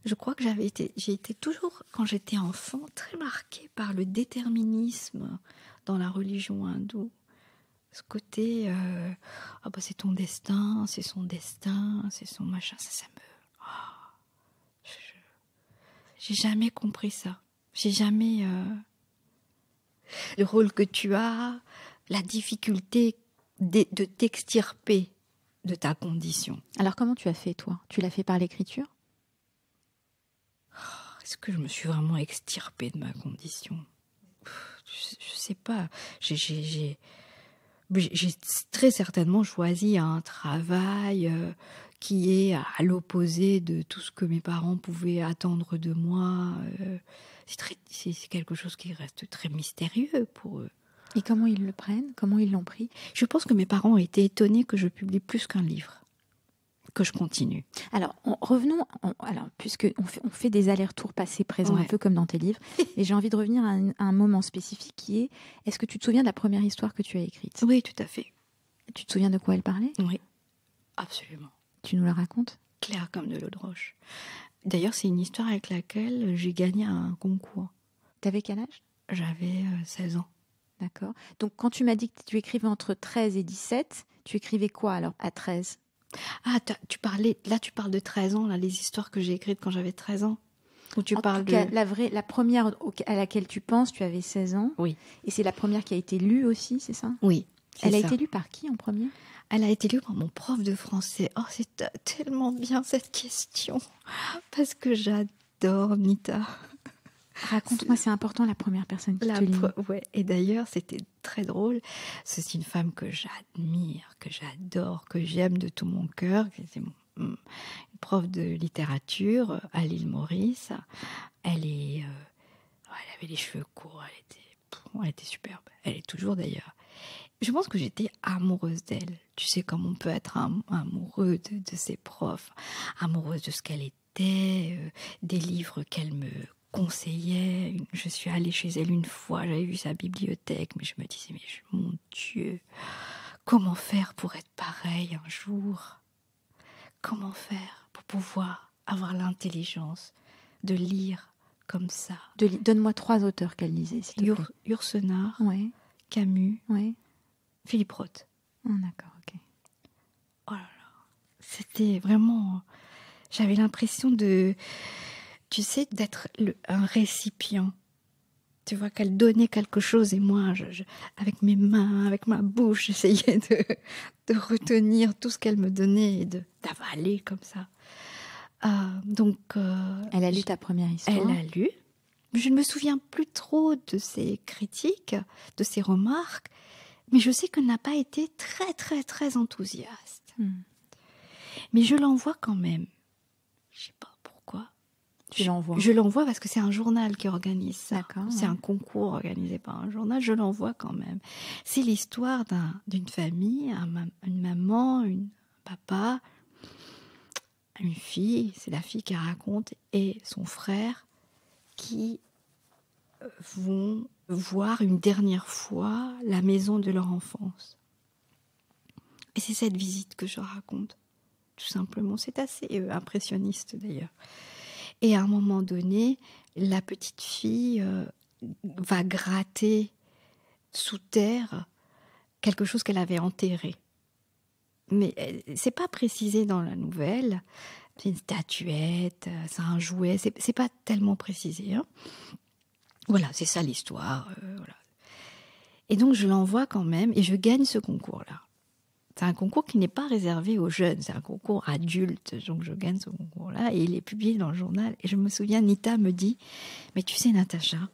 je crois que j'ai été toujours, quand j'étais enfant, très marquée par le déterminisme dans la religion hindoue. Ce côté, c'est ton destin, c'est son destin, c'est son machin, ça me... J'ai jamais compris ça. J'ai jamais... le rôle que tu as, la difficulté de t'extirper de ta condition. Alors comment tu as fait, toi? Tu l'as fait par l'écriture? Est-ce que je me suis vraiment extirpée de ma condition? Je sais pas. J'ai très certainement choisi un travail qui est à l'opposé de tout ce que mes parents pouvaient attendre de moi. C'est quelque chose qui reste très mystérieux pour eux. Et comment ils le prennent? Comment ils l'ont pris? Je pense que mes parents ont été étonnés que je publie plus qu'un livre, que je continue. Alors, revenons, puisque on fait des allers-retours passé-présent, un peu comme dans tes livres, et j'ai envie de revenir à un moment spécifique qui est, est-ce que tu te souviens de la première histoire que tu as écrite? Oui, tout à fait. Tu te souviens de quoi elle parlait? Oui, absolument. Tu nous la racontes? Claire comme de l'eau de roche. D'ailleurs, c'est une histoire avec laquelle j'ai gagné un concours. T'avais quel âge? J'avais 16 ans. D'accord. Donc, quand tu m'as dit que tu écrivais entre 13 et 17, tu écrivais quoi alors à 13? Ah, tu parles de 13 ans, là, les histoires que j'ai écrites quand j'avais 13 ans. Ou tu parles tout cas, la première à laquelle tu penses, tu avais 16 ans. Oui. Et c'est la première qui a été lue aussi, c'est ça? Oui. Elle a été lue par qui en premier? Elle a été lue par mon prof de français. Oh, c'est tellement bien cette question. Parce que j'adore Nita. Raconte-moi, c'est important, la première personne qui te lit. Ouais. Et d'ailleurs, c'était très drôle. C'est une femme que j'admire, que j'adore, que j'aime de tout mon cœur. C'est une prof de littérature à l'île Maurice. Elle avait les cheveux courts. Elle était superbe. Elle est toujours d'ailleurs. Je pense que j'étais amoureuse d'elle. Tu sais, comme on peut être amoureux de ses profs, amoureuse de ce qu'elle était, des livres qu'elle me conseillait. Je suis allée chez elle une fois, j'avais vu sa bibliothèque, mais je me disais, mon Dieu, comment faire pour être pareil un jour? Comment faire pour pouvoir avoir l'intelligence de lire comme ça? Donne-moi 3 auteurs qu'elle lisait, s'il te plaît. Yourcenar, ouais. Camus, ouais. Philippe Roth. Oh, d'accord, ok. Oh là là, c'était vraiment... J'avais l'impression tu sais, d'être un récipient. Tu vois, qu'elle donnait quelque chose et moi, avec mes mains, avec ma bouche, j'essayais de retenir tout ce qu'elle me donnait et d'avaler comme ça. Elle a lu ta première histoire? Elle a lu. Je ne me souviens plus trop de ses critiques, de ses remarques, mais je sais qu'elle n'a pas été très, très, très enthousiaste. Mais je l'envoie quand même. Je sais pas pourquoi. Tu l'envoies? Je l'envoie parce que c'est un journal qui organise ça. D'accord, c'est un concours organisé par un journal. Je l'envoie quand même. C'est l'histoire d'une famille, une maman, un papa, une fille. C'est la fille qui raconte et son frère qui vont voir une dernière fois la maison de leur enfance. Et c'est cette visite que je raconte, tout simplement. C'est assez impressionniste d'ailleurs. Et à un moment donné, la petite fille va gratter sous terre quelque chose qu'elle avait enterré. Mais c'est pas précisé dans la nouvelle. C'est une statuette, c'est un jouet, c'est pas tellement précisé. Hein. Voilà, c'est ça l'histoire. Voilà. Et donc je l'envoie quand même et je gagne ce concours-là. C'est un concours qui n'est pas réservé aux jeunes, c'est un concours adulte. Donc je gagne ce concours-là et il est publié dans le journal. Et je me souviens, Nita me dit, mais tu sais Natacha,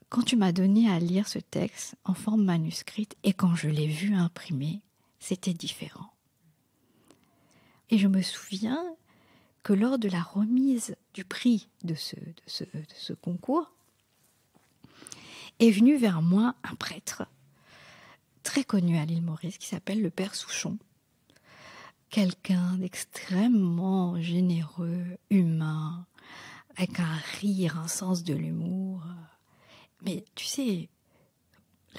quand tu m'as donné à lire ce texte en forme manuscrite et quand je l'ai vu imprimé, c'était différent. Et je me souviens que lors de la remise du prix de ce concours, est venu vers moi un prêtre très connu à l'île Maurice qui s'appelle le Père Souchon. Quelqu'un d'extrêmement généreux, humain, avec un rire, un sens de l'humour. Mais tu sais,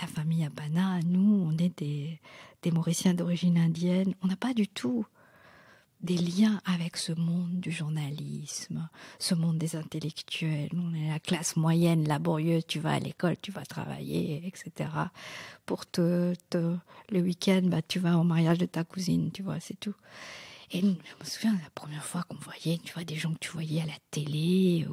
la famille Abana, nous, on est des Mauriciens d'origine indienne, on n'a pas du tout des liens avec ce monde du journalisme, ce monde des intellectuels. On est la classe moyenne, laborieuse, tu vas à l'école, tu vas travailler, etc. Pour le week-end, tu vas au mariage de ta cousine, tu vois, c'est tout. Et je me souviens, la première fois qu'on voyait, tu vois, des gens que tu voyais à la télé,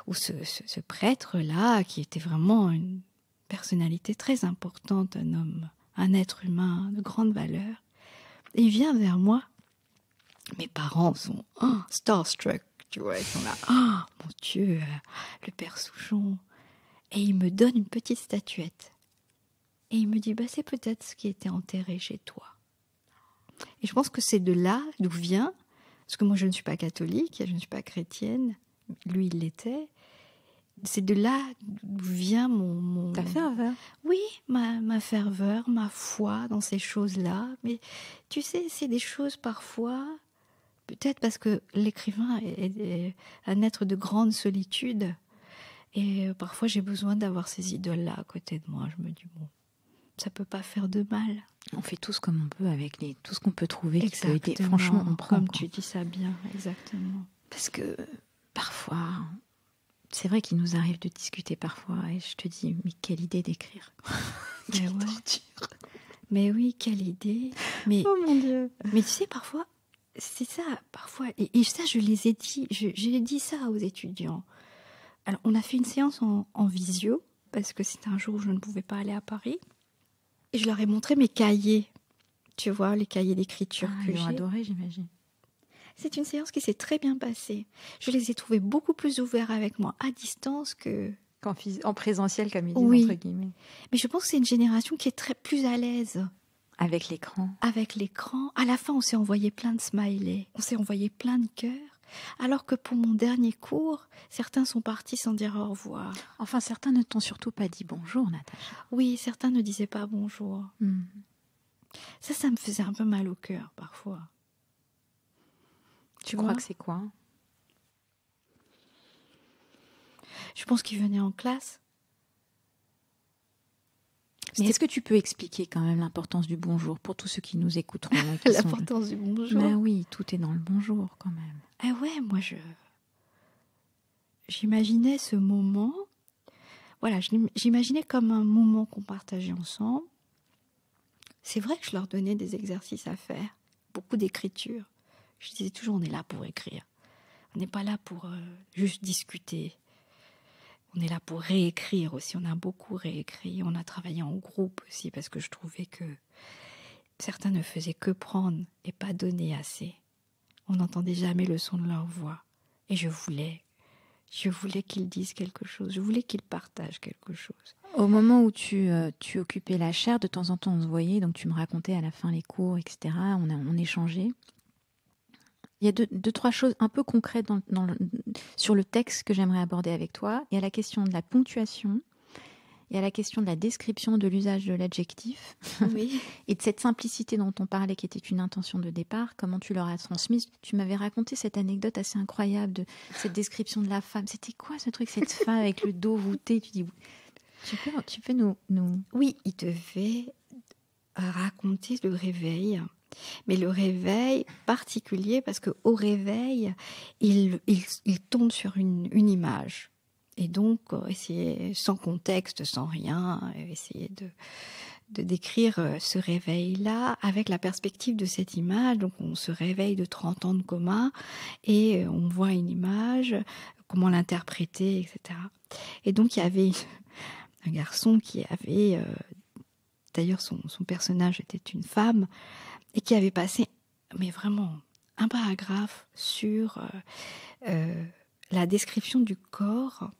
ou ce prêtre-là, qui était vraiment une personnalité très importante, un homme, un être humain de grande valeur. Et il vient vers moi. Mes parents sont starstruck, tu vois, ils sont là, mon Dieu, le Père Souchon. Et il me donne une petite statuette. Et il me dit, c'est peut-être ce qui était enterré chez toi. Et je pense que c'est de là d'où vient, parce que moi je ne suis pas catholique, je ne suis pas chrétienne, lui il l'était. C'est de là d'où vient Ta ferveur. Oui, ma ferveur, ma foi dans ces choses-là. Mais tu sais, c'est des choses parfois... Peut-être parce que l'écrivain est un être de grande solitude. Et parfois, j'ai besoin d'avoir ces idoles-là à côté de moi. Je me dis, bon, ça peut pas faire de mal. On fait tous comme on peut avec tout ce qu'on peut trouver. Exactement. Qui peut aider. Franchement, on prend. Comme tu dis ça bien, exactement. Parce que parfois, c'est vrai qu'il nous arrive de discuter parfois. Et je te dis, mais quelle idée d'écrire. Mais ouais. Mais oui, quelle idée. Mais, oh mon Dieu. Mais tu sais, parfois... C'est ça, parfois. Et ça, je les ai dit. J'ai dit ça aux étudiants. Alors, on a fait une séance en visio, parce que c'était un jour où je ne pouvais pas aller à Paris. Et je leur ai montré mes cahiers. Tu vois, les cahiers d'écriture que ils ont j'ai. adoré, j'imagine. C'est une séance qui s'est très bien passée. Je les ai trouvés beaucoup plus ouverts avec moi à distance que... En présentiel, comme ils disent, oui. entre guillemets. Mais je pense que c'est une génération qui est très plus à l'aise. Avec l'écran. Avec l'écran. À la fin, on s'est envoyé plein de smileys. On s'est envoyé plein de cœurs. Alors que pour mon dernier cours, certains sont partis sans dire au revoir. Enfin, certains ne t'ont surtout pas dit bonjour, Natacha. Oui, certains ne disaient pas bonjour. Ça me faisait un peu mal au cœur, parfois. Tu crois que c'est quoi? Je pense qu'ils venaient en classe. Mais est-ce que tu peux expliquer quand même l'importance du bonjour pour tous ceux qui nous écouteront? L'importance du bonjour. Ben oui, tout est dans le bonjour quand même. Ah ouais, moi j'imaginais ce moment. Voilà, j'imaginais comme un moment qu'on partageait ensemble. C'est vrai que je leur donnais des exercices à faire, beaucoup d'écriture. Je disais toujours, on est là pour écrire. On n'est pas là pour juste discuter. On est là pour réécrire aussi. On a beaucoup réécrit. On a travaillé en groupe aussi parce que je trouvais que certains ne faisaient que prendre et pas donner assez. On n'entendait jamais le son de leur voix. Et je voulais qu'ils disent quelque chose. Je voulais qu'ils partagent quelque chose. Au moment où tu occupais la chaire, de temps en temps on se voyait, donc tu me racontais à la fin les cours, etc. On échangeait. Il y a deux, trois choses un peu concrètes sur le texte que j'aimerais aborder avec toi. Il y a la question de la ponctuation, il y a la question de la description de l'usage de l'adjectif, Oui. et de cette simplicité dont on parlait, qui était une intention de départ, comment tu leur as transmise. Tu m'avais raconté cette anecdote assez incroyable de cette description de la femme. C'était quoi ce truc, cette femme avec le dos voûté? Tu peux nous... Oui, il devait raconter le réveil. Mais le réveil particulier, parce qu'au réveil, il tombe sur une image. Et donc, essayer, sans contexte, sans rien, essayer de décrire ce réveil-là avec la perspective de cette image. Donc, on se réveille de 30 ans de coma et on voit une image, comment l'interpréter, etc. Et donc, il y avait un garçon qui avait... d'ailleurs, son personnage était une femme, et qui avait passé, mais vraiment, un paragraphe sur la description du corps,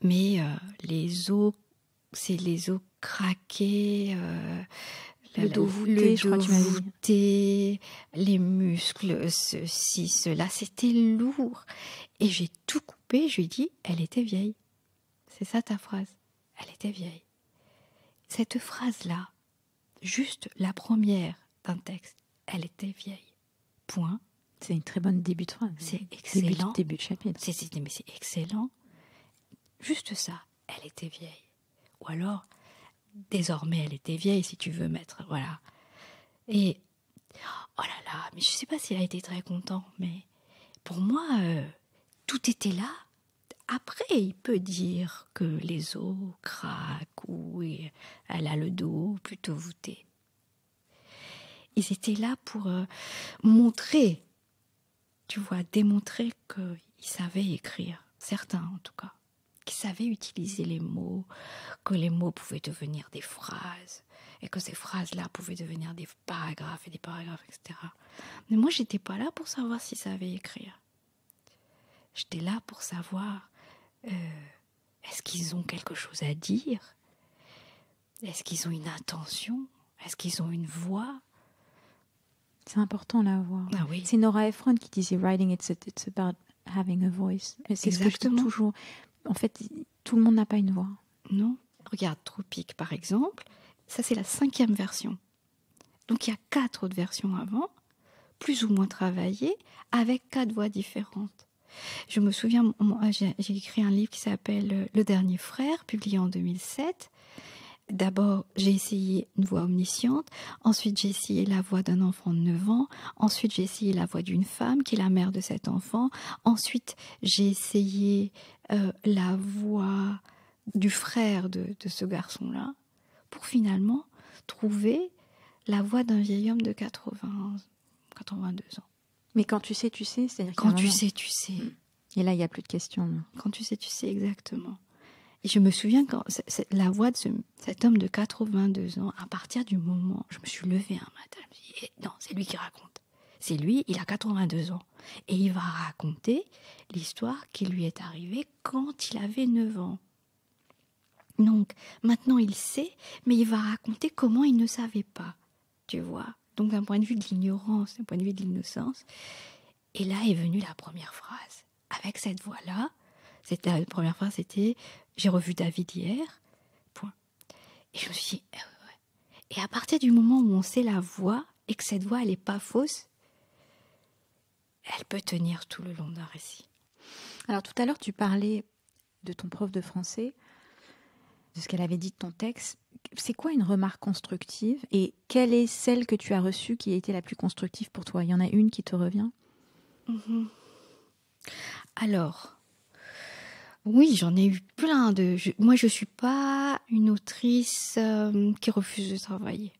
mais les os, c'est les os craqués, le dos voûté, je crois que tu m'avais dit. Les muscles, ceci, cela, c'était lourd. Et j'ai tout coupé, je lui ai dit, elle était vieille. C'est ça ta phrase, elle était vieille. Cette phrase-là, juste la première d'un texte, elle était vieille. Point. C'est une très bonne début de phrase. C'est excellent. Début de chapitre. Mais c'est excellent. Juste ça, elle était vieille. Ou alors, désormais, elle était vieille, si tu veux mettre. Voilà. Et, oh là là, mais je ne sais pas s'il a été très content, mais pour moi, tout était là. Après, il peut dire que les os craquent ou elle a le dos plutôt voûté. Ils étaient là pour montrer, tu vois, démontrer qu'ils savaient écrire, certains en tout cas, qu'ils savaient utiliser les mots, que les mots pouvaient devenir des phrases, et que ces phrases-là pouvaient devenir des paragraphes, etc. Mais moi, j'étais pas là pour savoir s'ils savaient écrire. J'étais là pour savoir, est-ce qu'ils ont quelque chose à dire? Est-ce qu'ils ont une intention? Est-ce qu'ils ont une voix? C'est important la voix. Ah oui. C'est Nora Ephron qui disait writing it's about having a voice. C'est ce que je dis toujours. En fait, tout le monde n'a pas une voix. Non. Regarde Tropique par exemple. Ça c'est la 5e version. Donc il y a 4 autres versions avant, plus ou moins travaillées, avec 4 voix différentes. Je me souviens, j'ai écrit un livre qui s'appelle Le Dernier Frère, publié en 2007. D'abord, j'ai essayé une voix omnisciente, ensuite j'ai essayé la voix d'un enfant de 9 ans, ensuite j'ai essayé la voix d'une femme qui est la mère de cet enfant, ensuite j'ai essayé la voix du frère de ce garçon-là, pour finalement trouver la voix d'un vieil homme de 82 ans. Mais quand tu sais, c'est-à-dire quand tu sais, tu sais. Et là, il n'y a plus de questions. Non. Quand tu sais, exactement. Et je me souviens quand la voix de cet homme de 82 ans, à partir du moment, je me suis levée un matin, je me suis dit, non, c'est lui qui raconte. C'est lui, il a 82 ans. Et il va raconter l'histoire qui lui est arrivée quand il avait 9 ans. Donc, maintenant il sait, mais il va raconter comment il ne savait pas, tu vois. Donc, d'un point de vue de l'ignorance, d'un point de vue de l'innocence. Et là est venue la première phrase. Avec cette voix-là, la première phrase, c'était « J'ai revu David hier ». Point. Et je me suis dit « ouais. » Et à partir du moment où on sait la voix, et que cette voix, elle n'est pas fausse, elle peut tenir tout le long d'un récit. Alors, tout à l'heure, tu parlais de ton prof de français, de ce qu'elle avait dit de ton texte. C'est quoi une remarque constructive et quelle est celle que tu as reçue qui a été la plus constructive pour toi? Il y en a une qui te revient? Alors, oui, j'en ai eu plein de... Moi, je ne suis pas une autrice qui refuse de travailler.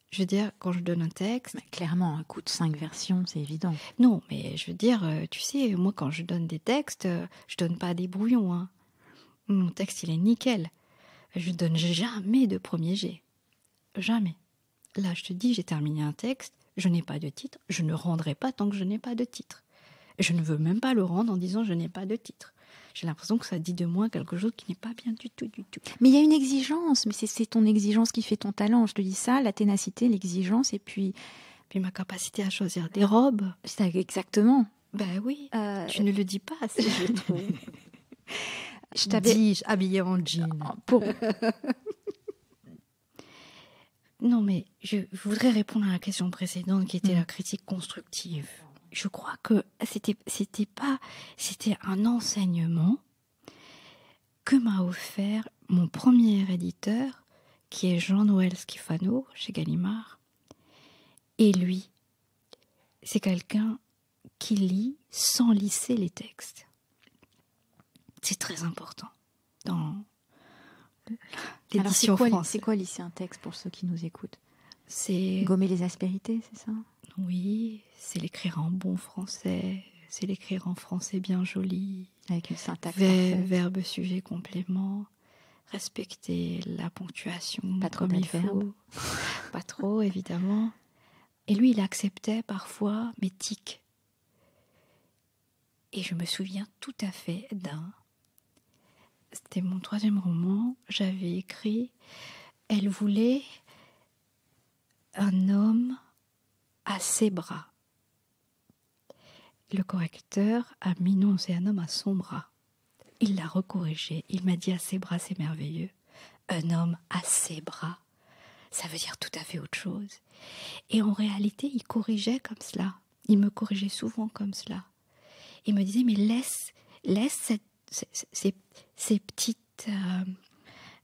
Je veux dire, quand je donne un texte... Mais clairement, un coup de 5 versions, c'est évident. Non, mais je veux dire, tu sais, moi, quand je donne des textes, je donne pas des brouillons. Hein. Mon texte, il est nickel. Je donne jamais de premier jet. Jamais. Là, je te dis, j'ai terminé un texte, je n'ai pas de titre, je ne rendrai pas tant que je n'ai pas de titre. Je ne veux même pas le rendre en disant je n'ai pas de titre. j'ai l'impression que ça dit de moi quelque chose qui n'est pas bien du tout, du tout. Mais il y a une exigence, mais c'est ton exigence qui fait ton talent. Je te dis ça, la ténacité, l'exigence, et puis ma capacité à choisir des robes. C'est exactement. Ben oui, tu ne le dis pas assez, je trouve. Dis-je, habillée en jean. Non, mais je voudrais répondre à la question précédente qui était la critique constructive. Je crois que c'était un enseignement que m'a offert mon premier éditeur, qui est Jean-Noël Schifano, chez Gallimard. Et lui, c'est quelqu'un qui lit sans lisser les textes. C'est très important dans l'édition française. C'est quoi lisser un texte pour ceux qui nous écoutent? C'est gommer les aspérités, c'est ça? Oui, c'est l'écrire en bon français, c'est l'écrire en français bien joli. Avec une syntaxe verbe, sujet, complément. Respecter la ponctuation pas trop comme il faut. Pas trop, évidemment. Et lui, il acceptait parfois mes tics. Et je me souviens tout à fait d'un... C'était mon 3e roman. J'avais écrit... Elle voulait un homme à ses bras. Le correcteur a mis non, c'est un homme à son bras. Il l'a recorrigé. Il m'a dit à ses bras, c'est merveilleux. Un homme à ses bras, ça veut dire tout à fait autre chose. Et en réalité, il corrigeait comme cela. Il me corrigeait souvent comme cela. Il me disait, mais laisse ces petites...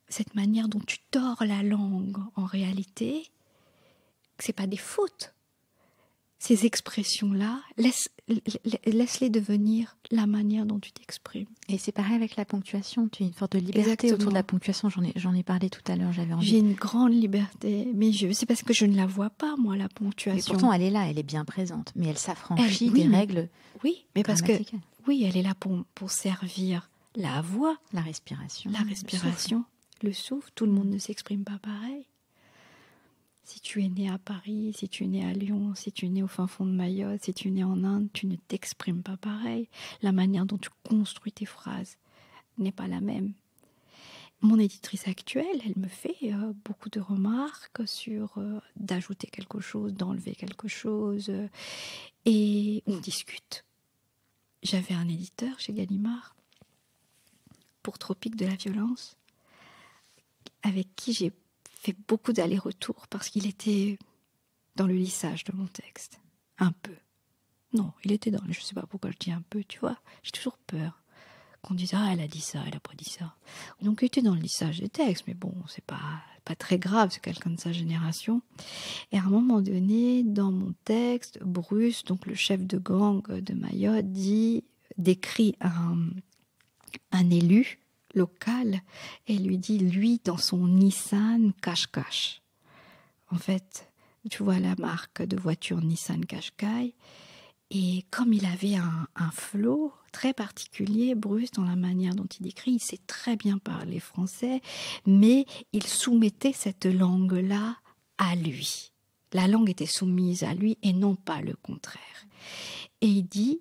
cette manière dont tu tords la langue, en réalité, c'est pas des fautes. Ces expressions-là, laisse-les devenir la manière dont tu t'exprimes. Et c'est pareil avec la ponctuation. Tu as une sorte de liberté Exactement. Autour de la ponctuation. J'en ai parlé tout à l'heure. J'avais envie. J'ai une grande liberté, mais c'est parce que je ne la vois pas, moi, la ponctuation. Mais pourtant, elle est là, elle est bien présente, mais elle s'affranchit des règles. Oui, mais parce que elle est là pour servir la voix, la respiration, le souffle. Tout le monde ne s'exprime pas pareil. Si tu es né à Paris, si tu es né à Lyon, si tu es né au fin fond de Mayotte, si tu es né en Inde, tu ne t'exprimes pas pareil. La manière dont tu construis tes phrases n'est pas la même. Mon éditrice actuelle, elle me fait beaucoup de remarques sur d'ajouter quelque chose, d'enlever quelque chose, et on discute. J'avais un éditeur chez Gallimard pour Tropique de la violence, avec qui j'ai fait beaucoup d'allers-retours parce qu'il était dans le lissage de mon texte. Un peu. Non, il était dans... Je ne sais pas pourquoi je dis un peu, tu vois. J'ai toujours peur qu'on dise « Ah, elle a dit ça, elle a pas dit ça ». Donc, il était dans le lissage des textes, mais bon, c'est pas très grave, c'est quelqu'un de sa génération. Et à un moment donné, dans mon texte, Bruce, donc le chef de gang de Mayotte, décrit un élu local et lui dit, lui, dans son Nissan Qashqai. En fait, tu vois la marque de voiture Nissan Qashqai. Et comme il avait un flow très particulier, Bruce, dans la manière dont il décrit, il sait très bien parler français, mais il soumettait cette langue-là à lui. La langue était soumise à lui et non pas le contraire. Et il dit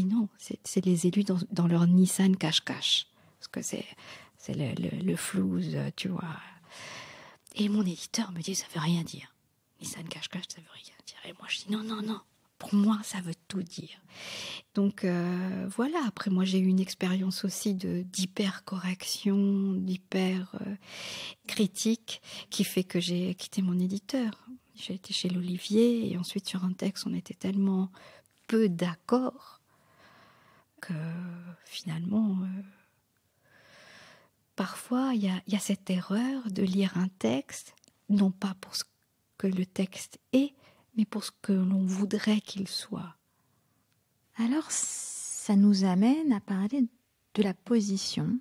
non, c'est les élus dans leur Nissan Qashqai. Parce que c'est le flouze, tu vois. Et mon éditeur me dit, ça veut rien dire. Nissan Qashqai, ça veut rien dire. Et moi, je dis, non. Pour moi, ça veut tout dire. Donc, voilà. Après, moi, j'ai eu une expérience aussi d'hyper-correction, d'hyper-critique, qui fait que j'ai quitté mon éditeur. J'ai été chez l'Olivier, et ensuite, sur un texte, on était tellement peu d'accord que, finalement... Parfois, il y a cette erreur de lire un texte, non pas pour ce que le texte est, mais pour ce que l'on voudrait qu'il soit. Alors, ça nous amène à parler de la position,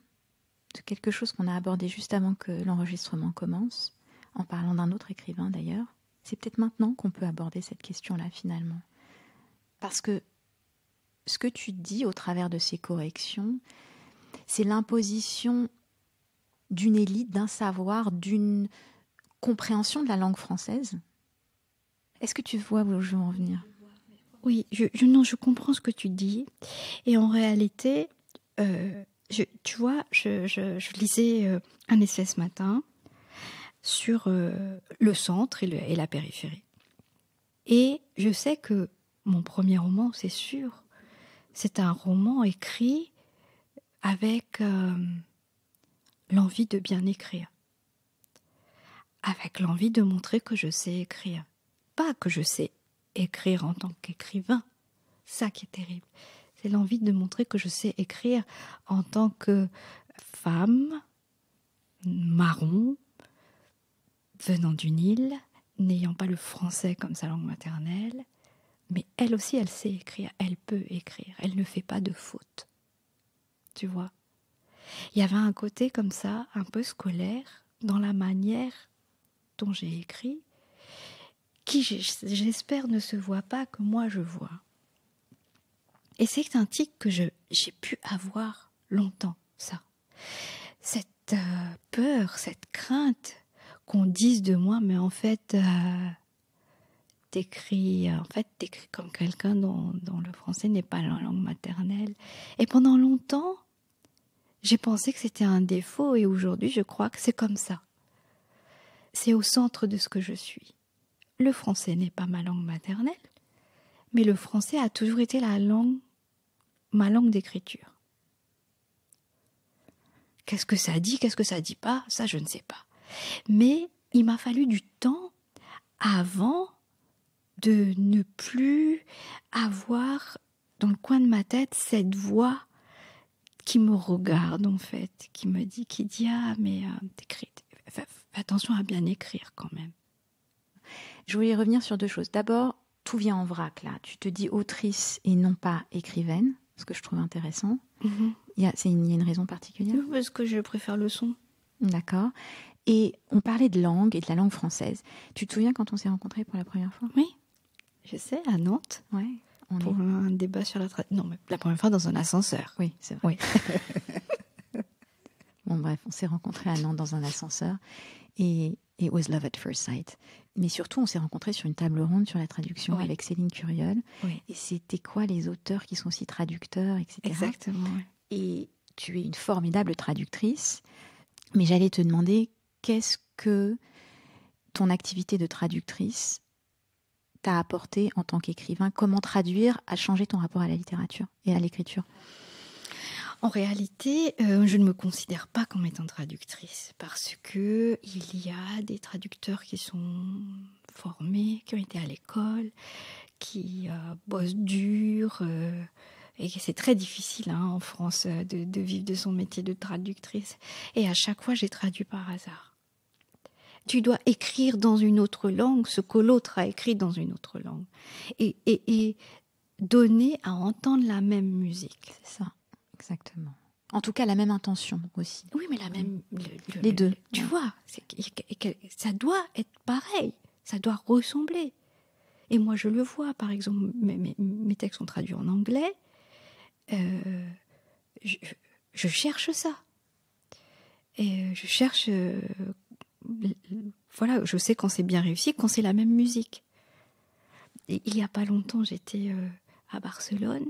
de quelque chose qu'on a abordé juste avant que l'enregistrement commence, en parlant d'un autre écrivain d'ailleurs. C'est peut-être maintenant qu'on peut aborder cette question-là finalement. Parce que ce que tu dis au travers de ces corrections, c'est l'imposition d'une élite, d'un savoir, d'une compréhension de la langue française. Est-ce que tu vois où je veux en venir ? Oui, je comprends ce que tu dis. Et en réalité, tu vois, je lisais un essai ce matin sur le centre et la périphérie. Et je sais que mon premier roman, c'est sûr, c'est un roman écrit avec l'envie de bien écrire, avec l'envie de montrer que je sais écrire. Pas que je sais écrire en tant qu'écrivain, ça qui est terrible. C'est l'envie de montrer que je sais écrire en tant que femme, marron, venant d'une île, n'ayant pas le français comme sa langue maternelle, mais elle aussi, elle sait écrire, elle peut écrire, elle ne fait pas de fautes. Tu vois ? Il y avait un côté comme ça, un peu scolaire, dans la manière dont j'ai écrit, qui, j'espère, ne se voit pas que moi je vois. Et c'est un tic que j'ai pu avoir longtemps, ça. Cette peur, cette crainte qu'on dise de moi, mais en fait, t'écris comme quelqu'un dont le français n'est pas la langue maternelle. Et pendant longtemps, j'ai pensé que c'était un défaut et aujourd'hui, je crois que c'est comme ça. C'est au centre de ce que je suis. Le français n'est pas ma langue maternelle, mais le français a toujours été ma langue d'écriture. Qu'est-ce que ça dit, qu'est-ce que ça dit pas, ça je ne sais pas. Mais il m'a fallu du temps avant de ne plus avoir dans le coin de ma tête cette voix qui me regarde en fait, qui dit ah mais t'écris, fais attention à bien écrire quand même. Je voulais revenir sur deux choses. D'abord, tout vient en vrac là. Tu te dis autrice et non pas écrivaine, ce que je trouve intéressant. Mm-hmm. Il y a une raison particulière? Parce que je préfère le son. D'accord. Et on parlait de langue et de la langue française. Tu te souviens quand on s'est rencontrés pour la première fois? Oui, je sais, à Nantes. Ouais. Pour un débat sur non, mais la première fois dans un ascenseur. Oui, c'est vrai. Oui. Bon, bref, on s'est rencontrés à Nantes dans un ascenseur et it was love at first sight. Mais surtout, on s'est rencontrés sur une table ronde sur la traduction avec Céline Curiol. Oui. Et c'était quoi les auteurs qui sont aussi traducteurs, etc. Exactement. Oui. Et tu es une formidable traductrice. Mais j'allais te demander, qu'est-ce que ton activité de traductrice t'a apporté en tant qu'écrivain? Comment traduire a changé ton rapport à la littérature et à l'écriture? En réalité, je ne me considère pas comme étant traductrice parce que il y a des traducteurs qui sont formés, qui ont été à l'école, qui bossent dur, et c'est très difficile en France de vivre de son métier de traductrice. Et à chaque fois, j'ai traduit par hasard. Tu dois écrire dans une autre langue ce que l'autre a écrit dans une autre langue. Et donner à entendre la même musique. C'est ça, exactement. En tout cas, la même intention aussi. Oui, mais la même... Les deux. Tu vois, ça doit être pareil. Ça doit ressembler. Et moi, je le vois. Par exemple, mes textes sont traduits en anglais. Je cherche ça. Et je cherche... voilà, je sais quand c'est bien réussi, quand c'est la même musique. Et il n'y a pas longtemps, j'étais à Barcelone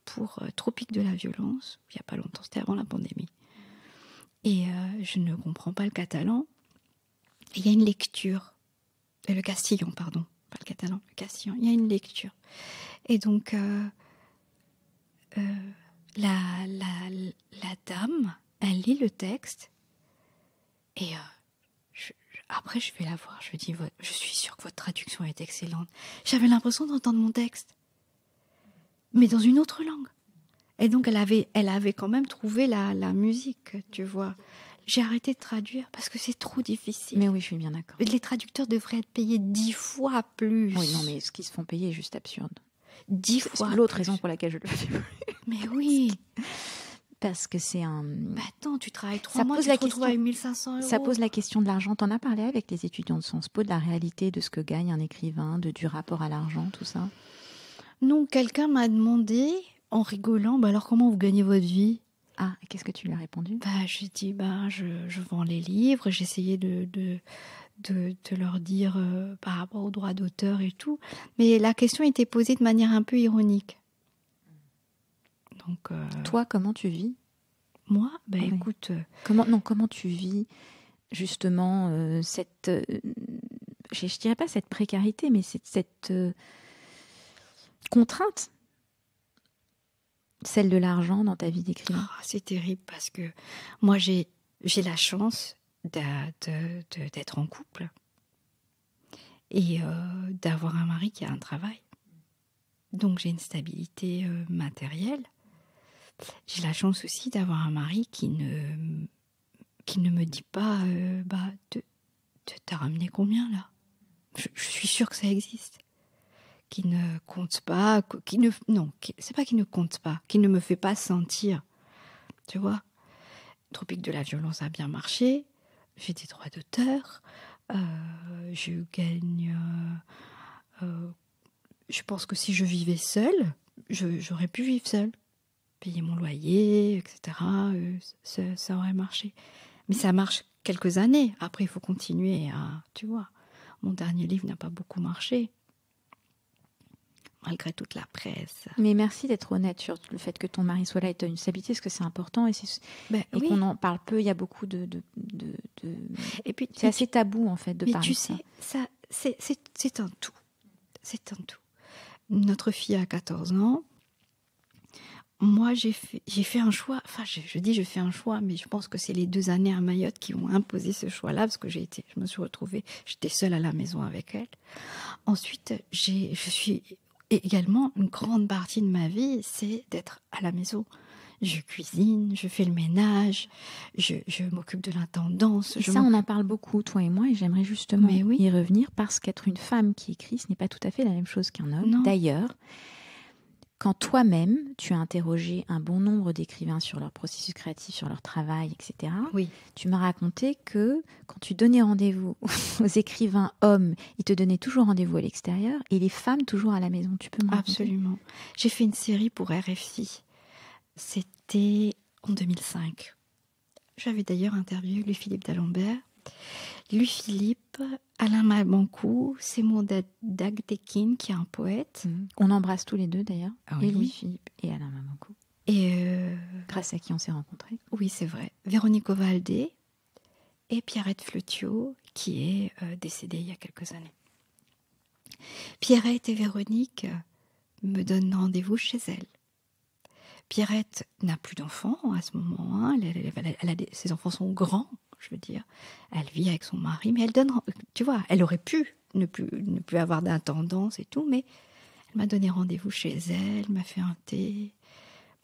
pour Tropique de la violence. Il n'y a pas longtemps, c'était avant la pandémie. Et je ne comprends pas le catalan. Et il y a une lecture. Le castillon, pardon. Pas le catalan, le castillon. Il y a une lecture. Et donc, la dame, elle lit le texte. Et après, je vais la voir. Je dis, je suis sûre que votre traduction est excellente. J'avais l'impression d'entendre mon texte, mais dans une autre langue. Et donc, elle avait quand même trouvé la musique, tu vois. J'ai arrêté de traduire parce que c'est trop difficile. Mais oui, je suis bien d'accord. Les traducteurs devraient être payés 10 fois plus. Oui, non, mais ce qu'ils se font payer est juste absurde. 10 fois. C'est l'autre raison pour laquelle je le fais plus. Mais oui. Parce que c'est un... Bah attends, tu travailles 3 mois, tu te retrouves à 1500 €. Ça pose la question de l'argent. T'en as parlé avec les étudiants de Sciences Po, de la réalité de ce que gagne un écrivain, du rapport à l'argent, tout ça? Non, quelqu'un m'a demandé, en rigolant, bah alors comment vous gagnez votre vie? Ah, qu'est-ce que tu lui as répondu? J'ai dit, je vends les livres, j'essayais de leur dire par rapport aux droits d'auteur et tout. Mais la question était posée de manière un peu ironique. Donc, toi, comment tu vis Moi, Oui. écoute... Comment tu vis justement cette... je dirais pas cette précarité, mais cette contrainte, celle de l'argent dans ta vie d'écrivain. C'est terrible parce que moi, j'ai la chance d'être en couple et d'avoir un mari qui a un travail. Donc, j'ai une stabilité matérielle. J'ai la chance aussi d'avoir un mari qui ne me dit pas t'as ramené combien là. Je suis sûre que ça existe. Qui ne compte pas, c'est pas qu'il ne compte pas, qui ne me fait pas sentir. Tu vois, Tropique de la violence a bien marché, j'ai des droits d'auteur, je gagne... je pense que si je vivais seule, j'aurais pu vivre seule. Payer mon loyer, etc. Ça aurait marché. Mais ça marche quelques années. Après, il faut continuer à... Tu vois, mon dernier livre n'a pas beaucoup marché. Malgré toute la presse. Mais merci d'être honnête sur le fait que ton mari soit là et tu as une stabilité, parce que c'est important et oui. qu'on en parle peu. Il y a beaucoup et puis, c'est assez tabou en fait de parler de ça. Mais tu sais, c'est un tout. C'est un tout. Notre fille a 14 ans. Moi, j'ai fait un choix. Enfin, je dis je fais un choix, mais je pense que c'est les 2 années à Mayotte qui ont imposé ce choix-là, parce que je me suis retrouvée, j'étais seule à la maison avec elle. Ensuite, je suis également, une grande partie de ma vie, c'est d'être à la maison. Je cuisine, je fais le ménage, je m'occupe de l'intendance. On en parle beaucoup, toi et moi, et j'aimerais justement y revenir, parce qu'être une femme qui écrit, ce n'est pas tout à fait la même chose qu'un homme. Non. D'ailleurs, quand toi-même, tu as interrogé un bon nombre d'écrivains sur leur processus créatif, sur leur travail, etc., tu m'as raconté que quand tu donnais rendez-vous aux écrivains hommes, ils te donnaient toujours rendez-vous à l'extérieur et les femmes toujours à la maison. Tu peux me raconter ? Absolument. J'ai fait une série pour RFI. C'était en 2005. J'avais d'ailleurs interviewé Louis-Philippe d'Alembert. Louis-Philippe, Alain Mabanckou, Simon Dagdekin, qui est un poète. On embrasse tous les deux d'ailleurs, oui. Et Louis-Philippe et Alain Mabanckou. Et grâce à qui on s'est rencontrés. Oui, c'est vrai. Véronique Ovaldé et Pierrette Fleutiot, qui est décédée il y a quelques années. Pierrette et Véronique me donnent rendez-vous chez elles. Pierrette n'a plus d'enfants à ce moment. Ses enfants sont grands, je veux dire. Elle vit avec son mari, mais elle donne... Tu vois, elle aurait pu ne plus avoir d'intendance et tout, mais elle m'a donné rendez-vous chez elle, m'a fait un thé.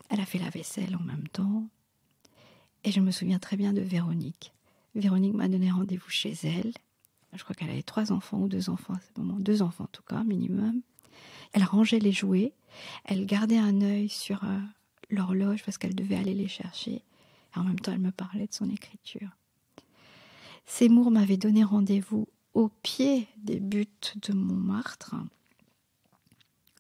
Elle a fait la vaisselle en même temps. Et je me souviens très bien de Véronique. Véronique m'a donné rendez-vous chez elle. Je crois qu'elle avait 3 enfants ou 2 enfants à ce moment. 2 enfants en tout cas, minimum. Elle rangeait les jouets. Elle gardait un œil sur... l'horloge parce qu'elle devait aller les chercher. Et en même temps, elle me parlait de son écriture. Seymour m'avait donné rendez-vous au pied des buttes de Montmartre,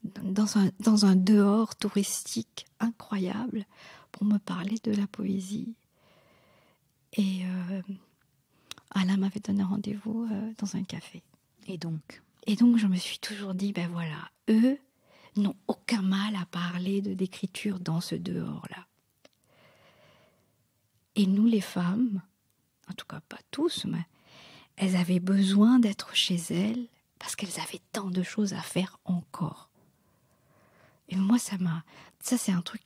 dans un dehors touristique incroyable, pour me parler de la poésie. Et Alain m'avait donné rendez-vous dans un café. Et donc, je me suis toujours dit, ben voilà, eux n'ont aucun mal à parler d'écriture dans ce dehors-là. Et nous, les femmes, en tout cas pas tous, mais elles avaient besoin d'être chez elles parce qu'elles avaient tant de choses à faire encore. Et moi, ça c'est un truc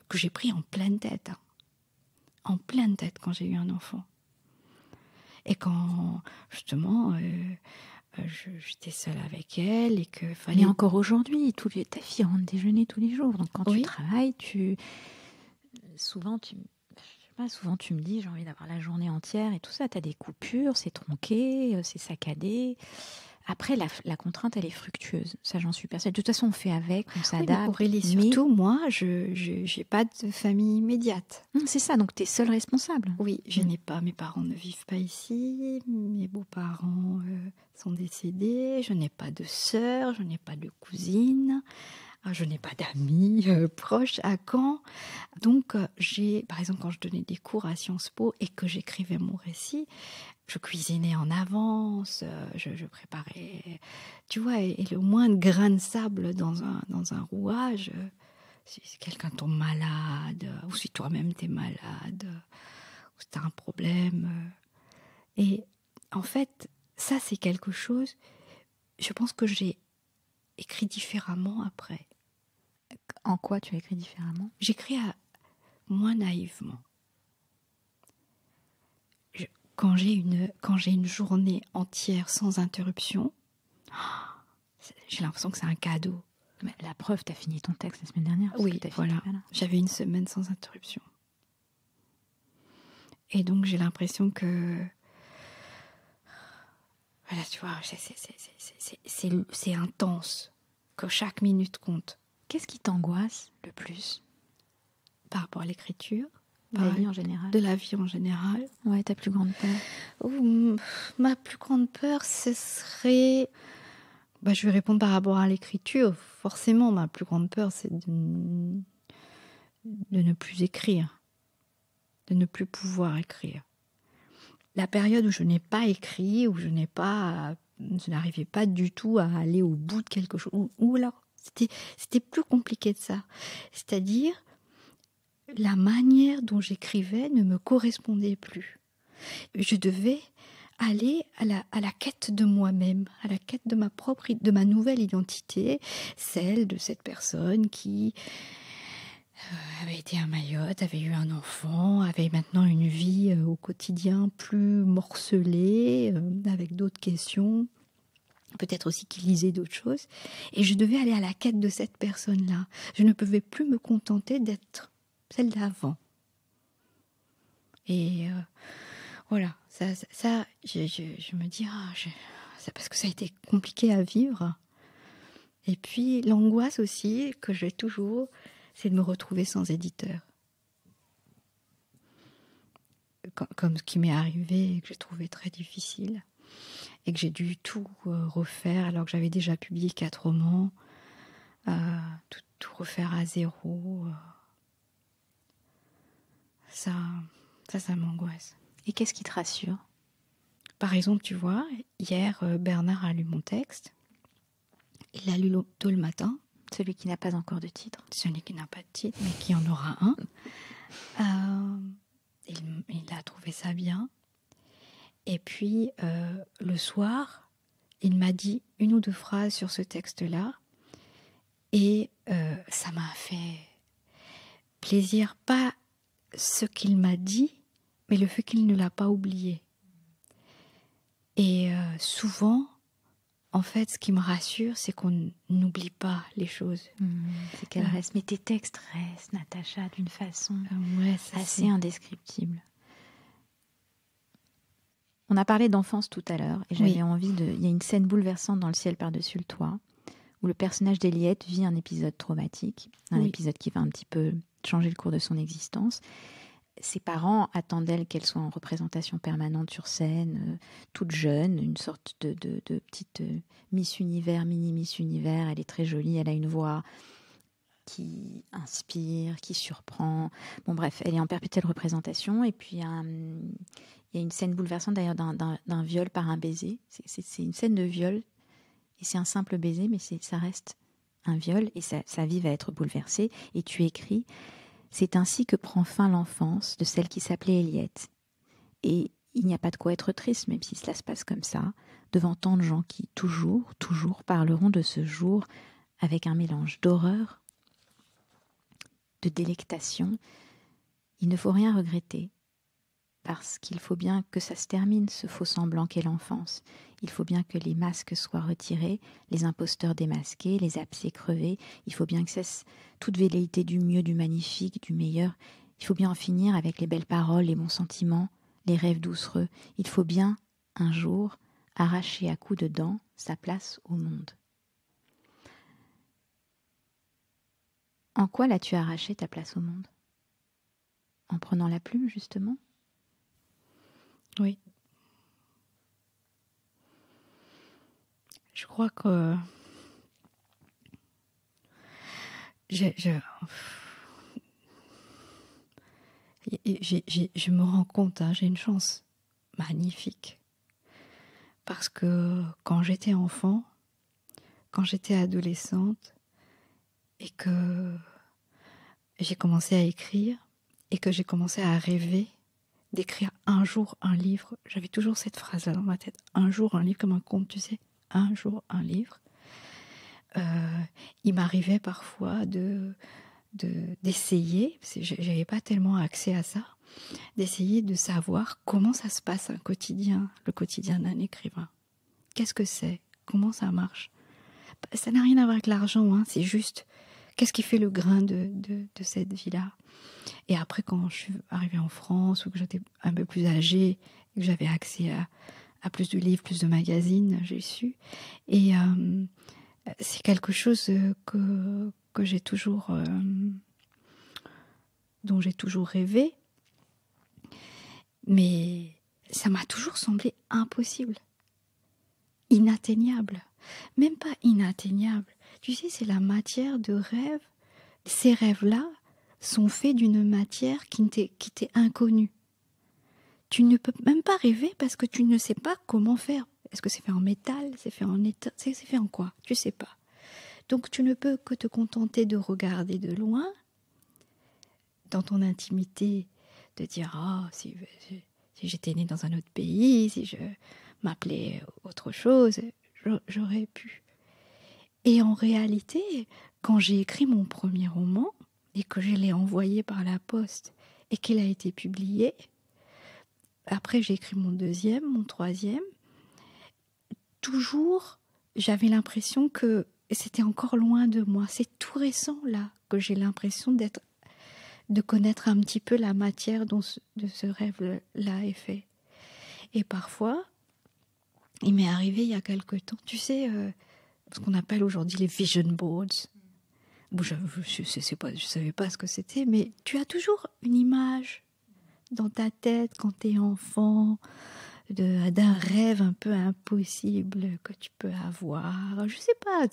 que j'ai pris en pleine tête. En pleine tête quand j'ai eu un enfant. Et quand, justement... j'étais seule avec elle et que fallait... Mais encore aujourd'hui, ta fille rentre déjeuner tous les jours. Donc quand tu travailles, souvent tu me dis j'ai envie d'avoir la journée entière et tout ça. Tu as des coupures, c'est tronqué, c'est saccadé. Après, la contrainte, elle est fructueuse. Ça, j'en suis persuadée. De toute façon, on fait avec, on s'adapte. Aurélie, surtout, moi, je n'ai pas de famille immédiate. C'est ça, donc tu es seule responsable. Oui, je n'ai pas. Mes parents ne vivent pas ici. Mes beaux-parents sont décédés. Je n'ai pas de sœur, je n'ai pas de cousine. Je n'ai pas d'amis proches à Caen. Donc, par exemple, quand je donnais des cours à Sciences Po et que j'écrivais mon récit, je cuisinais en avance, je préparais, tu vois, et le moins de grain de sable dans un rouage, si quelqu'un tombe malade, ou si toi-même t'es malade, ou si t'as un problème. Et en fait, ça c'est quelque chose, je pense que j'ai écrit différemment après. En quoi tu as écrit différemment? J'écris moins naïvement. Quand j'ai une journée entière sans interruption, j'ai l'impression que c'est un cadeau. Mais la preuve, tu as fini ton texte la semaine dernière. Oui, voilà. J'avais une semaine sans interruption. Et donc j'ai l'impression que... Voilà, tu vois, c'est intense, que chaque minute compte. Qu'est-ce qui t'angoisse le plus? Par rapport à l'écriture? De la vie en général. De la vie en général. Ouais, ta plus grande peur? Ma plus grande peur, ce serait... je vais répondre par rapport à l'écriture. Forcément, ma plus grande peur, c'est de ne plus écrire. De ne plus pouvoir écrire. La période où je n'ai pas écrit, où je n'arrivais pas du tout à aller au bout de quelque chose, ou alors c'était plus compliqué de ça. C'est-à-dire, la manière dont j'écrivais ne me correspondait plus. Je devais aller à la quête de moi-même, à la quête de ma nouvelle identité, celle de cette personne qui avait été à Mayotte, avait eu un enfant, avait maintenant une vie au quotidien plus morcelée, avec d'autres questions, peut-être aussi qui lisait d'autres choses. Et je devais aller à la quête de cette personne-là. Je ne pouvais plus me contenter d'être celle d'avant. Et voilà, ça je me dis, c'est parce que ça a été compliqué à vivre. Et puis l'angoisse aussi que j'ai toujours, c'est de me retrouver sans éditeur. Comme ce qui m'est arrivé et que j'ai trouvé très difficile. Et que j'ai dû tout refaire alors que j'avais déjà publié 4 romans. Tout refaire à zéro. Ça m'angoisse. Et qu'est-ce qui te rassure? Par exemple, tu vois, hier, Bernard a lu mon texte. Il l'a lu tôt le matin. Celui qui n'a pas encore de titre. Celui qui n'a pas de titre, mais qui en aura un. Il a trouvé ça bien. Et puis, le soir, il m'a dit 1 ou 2 phrases sur ce texte-là. Et ça m'a fait plaisir, pas ce qu'il m'a dit, mais le fait qu'il ne l'a pas oublié. Et souvent, en fait, ce qui me rassure, c'est qu'on n'oublie pas les choses. C'est qu'elles restent. Mais tes textes restent, Natacha, d'une façon assez indescriptible. On a parlé d'enfance tout à l'heure, et j'avais envie de... Il y a une scène bouleversante dans Le ciel par-dessus le toit, où le personnage d'Eliette vit un épisode traumatique, un épisode qui va un petit peu changer le cours de son existence. Ses parents attendent d'elle qu'elle soit en représentation permanente sur scène, toute jeune, une sorte de petite Miss Univers, mini Miss Univers. Elle est très jolie, elle a une voix qui inspire, qui surprend. Bon bref, elle est en perpétuelle représentation. Et puis il y a une scène bouleversante d'ailleurs d'un viol par un baiser. C'est une scène de viol, et c'est un simple baiser, mais ça reste un viol, et sa vie va être bouleversée. Et tu écris... C'est ainsi que prend fin l'enfance de celle qui s'appelait Eliette. Et il n'y a pas de quoi être triste, même si cela se passe comme ça, devant tant de gens qui, toujours parleront de ce jour avec un mélange d'horreur, de délectation. Il ne faut rien regretter, parce qu'il faut bien que ça se termine, ce faux semblant qu'est l'enfance. Il faut bien que les masques soient retirés, les imposteurs démasqués, les abcès crevés. Il faut bien que cesse toute velléité du mieux, du magnifique, du meilleur. Il faut bien en finir avec les belles paroles, les bons sentiments, les rêves doucereux. Il faut bien, un jour, arracher à coups de dents sa place au monde. En quoi l'as-tu arraché ta place au monde? En prenant la plume, justement? Oui. Je crois que je me rends compte, j'ai une chance magnifique. Parce que quand j'étais enfant, quand j'étais adolescente, et que j'ai commencé à écrire et que j'ai commencé à rêver d'écrire un jour un livre. J'avais toujours cette phrase-là dans ma tête. Un jour un livre, comme un conte, tu sais. Un jour un livre. Il m'arrivait parfois d'essayer, parce que j'avais pas tellement accès à ça, d'essayer de savoir comment ça se passe un quotidien, le quotidien d'un écrivain. Qu'est-ce que c'est? Comment ça marche? Ça n'a rien à voir avec l'argent, hein, c'est juste qu'est-ce qui fait le grain de cette vie-là. Et après, quand je suis arrivée en France, ou que j'étais un peu plus âgée, et que j'avais accès à plus de livres, plus de magazines, j'ai su. Et c'est quelque chose que j'ai toujours, dont j'ai toujours rêvé. Mais ça m'a toujours semblé impossible. Inatteignable. Même pas inatteignable. Tu sais, c'est la matière de rêve. Ces rêves-là sont faits d'une matière qui t'est inconnue. Tu ne peux même pas rêver parce que tu ne sais pas comment faire. Est-ce que c'est fait en métal? C'est fait en étain? C'est fait en quoi? Tu sais pas. Donc tu ne peux que te contenter de regarder de loin, dans ton intimité, de dire « Ah, si j'étais née dans un autre pays, si je m'appelais autre chose, j'aurais pu. » Et en réalité, quand j'ai écrit mon premier roman et que je l'ai envoyé par la poste et qu'il a été publié, après j'ai écrit mon deuxième, mon troisième, toujours j'avais l'impression que c'était encore loin de moi. C'est tout récent là que j'ai l'impression de connaître un petit peu la matière de ce rêve-là est fait. Et parfois, il m'est arrivé il y a quelque temps, tu sais, ce qu'on appelle aujourd'hui les vision boards. Bon, je savais pas ce que c'était, mais tu as toujours une image dans ta tête quand tu es enfant, d'un rêve un peu impossible que tu peux avoir. Je sais pas,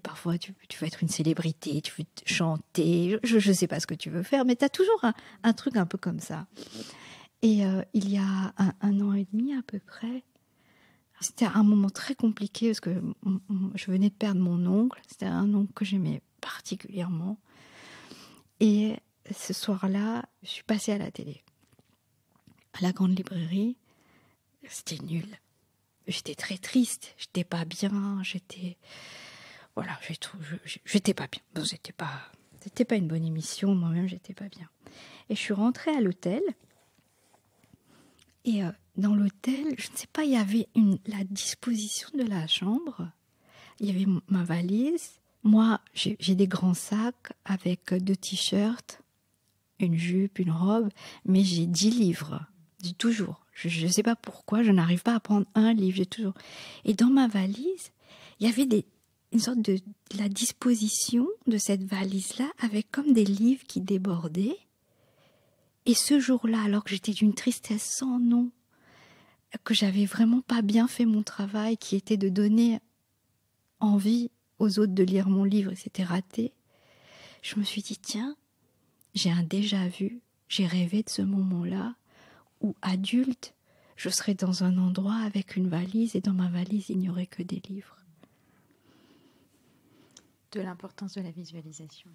parfois tu veux être une célébrité, tu veux chanter, je sais pas ce que tu veux faire, mais tu as toujours un truc un peu comme ça. Et il y a un an et demi à peu près, c'était un moment très compliqué parce que je venais de perdre mon oncle. C'était un oncle que j'aimais particulièrement. Et ce soir-là, je suis passée à la télé, à la grande librairie. C'était nul. J'étais très triste. J'étais pas bien. J'étais pas bien. Bon, c'était pas une bonne émission. Moi-même, j'étais pas bien. Et je suis rentrée à l'hôtel. Et dans l'hôtel, je ne sais pas, il y avait la disposition de la chambre. Il y avait ma valise. Moi, j'ai des grands sacs avec 2 t-shirts, une jupe, une robe, mais j'ai 10 livres. J'ai toujours. Je ne sais pas pourquoi, je n'arrive pas à prendre un livre. J'ai toujours. Et dans ma valise, il y avait une sorte de la disposition de cette valise-là avec comme des livres qui débordaient. Et ce jour-là, alors que j'étais d'une tristesse sans nom, que j'avais vraiment pas bien fait mon travail, qui était de donner envie aux autres de lire mon livre, et c'était raté, je me suis dit, tiens, j'ai un déjà-vu, j'ai rêvé de ce moment-là, où adulte, je serais dans un endroit avec une valise, et dans ma valise, il n'y aurait que des livres. De l'importance de la visualisation.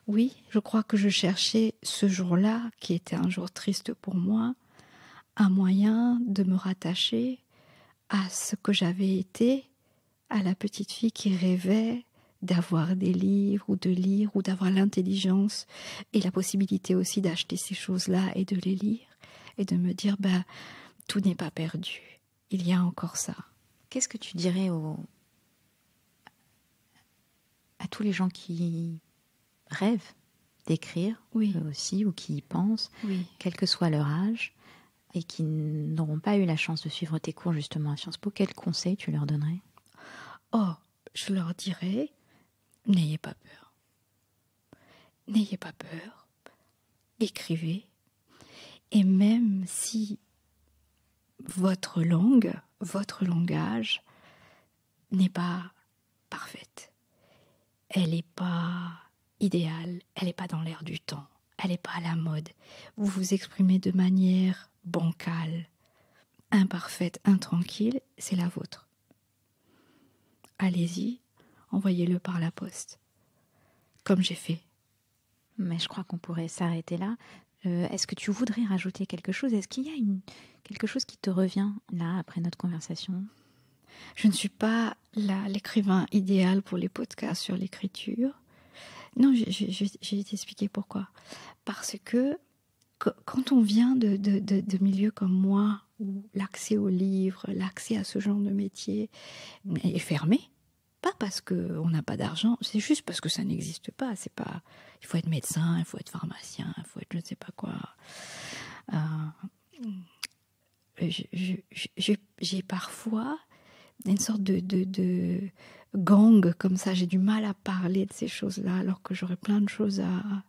Oui, je crois que je cherchais ce jour-là, qui était un jour triste pour moi, un moyen de me rattacher à ce que j'avais été, à la petite fille qui rêvait d'avoir des livres ou de lire ou d'avoir l'intelligence et la possibilité aussi d'acheter ces choses-là et de les lire et de me dire tout n'est pas perdu, il y a encore ça. Qu'est-ce que tu dirais à tous les gens qui rêvent d'écrire, oui, eux aussi, ou qui y pensent, oui, quel que soit leur âge, et qui n'auront pas eu la chance de suivre tes cours justement à Sciences Po, quels conseils tu leur donnerais? Oh, je leur dirais, n'ayez pas peur. N'ayez pas peur. Écrivez. Et même si votre langue, votre langage n'est pas parfaite, elle n'est pas idéale, elle n'est pas dans l'air du temps, elle n'est pas à la mode. Vous vous exprimez de manière bancale, imparfaite, intranquille, c'est la vôtre. Allez-y, envoyez-le par la poste, comme j'ai fait. Mais je crois qu'on pourrait s'arrêter là. Est-ce que tu voudrais rajouter quelque chose? Est-ce qu'il y a quelque chose qui te revient là après notre conversation? Je ne suis pas l'écrivain idéal pour les podcasts sur l'écriture. Non, je vais t'expliquer pourquoi. Parce que quand on vient de milieux comme moi, où l'accès aux livres, l'accès à ce genre de métier est fermé, pas parce qu'on n'a pas d'argent, c'est juste parce que ça n'existe pas. C'est pas, il faut être médecin, il faut être pharmacien, il faut être je ne sais pas quoi. J'ai parfois une sorte de gang comme ça. J'ai du mal à parler de ces choses-là, alors que j'aurais plein de choses à...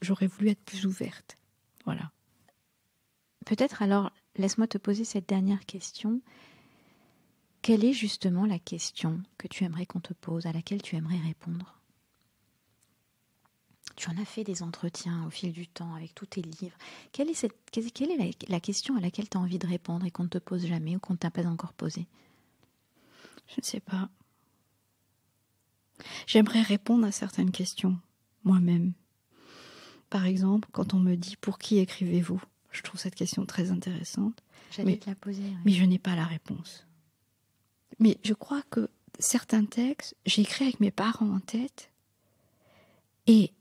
J'aurais voulu être plus ouverte. Voilà. Peut-être alors, laisse-moi te poser cette dernière question. Quelle est justement la question que tu aimerais qu'on te pose, à laquelle tu aimerais répondre? Tu en as fait des entretiens au fil du temps avec tous tes livres. Quelle est la question à laquelle tu as envie de répondre et qu'on ne te pose jamais ou qu'on ne t'a pas encore posée? Je ne sais pas. J'aimerais répondre à certaines questions, moi-même. Par exemple, quand on me dit « Pour qui écrivez-vous » Je trouve cette question très intéressante. J'allais te la poser. Oui. Mais je n'ai pas la réponse. Mais je crois que certains textes, j'ai écrit avec mes parents en tête et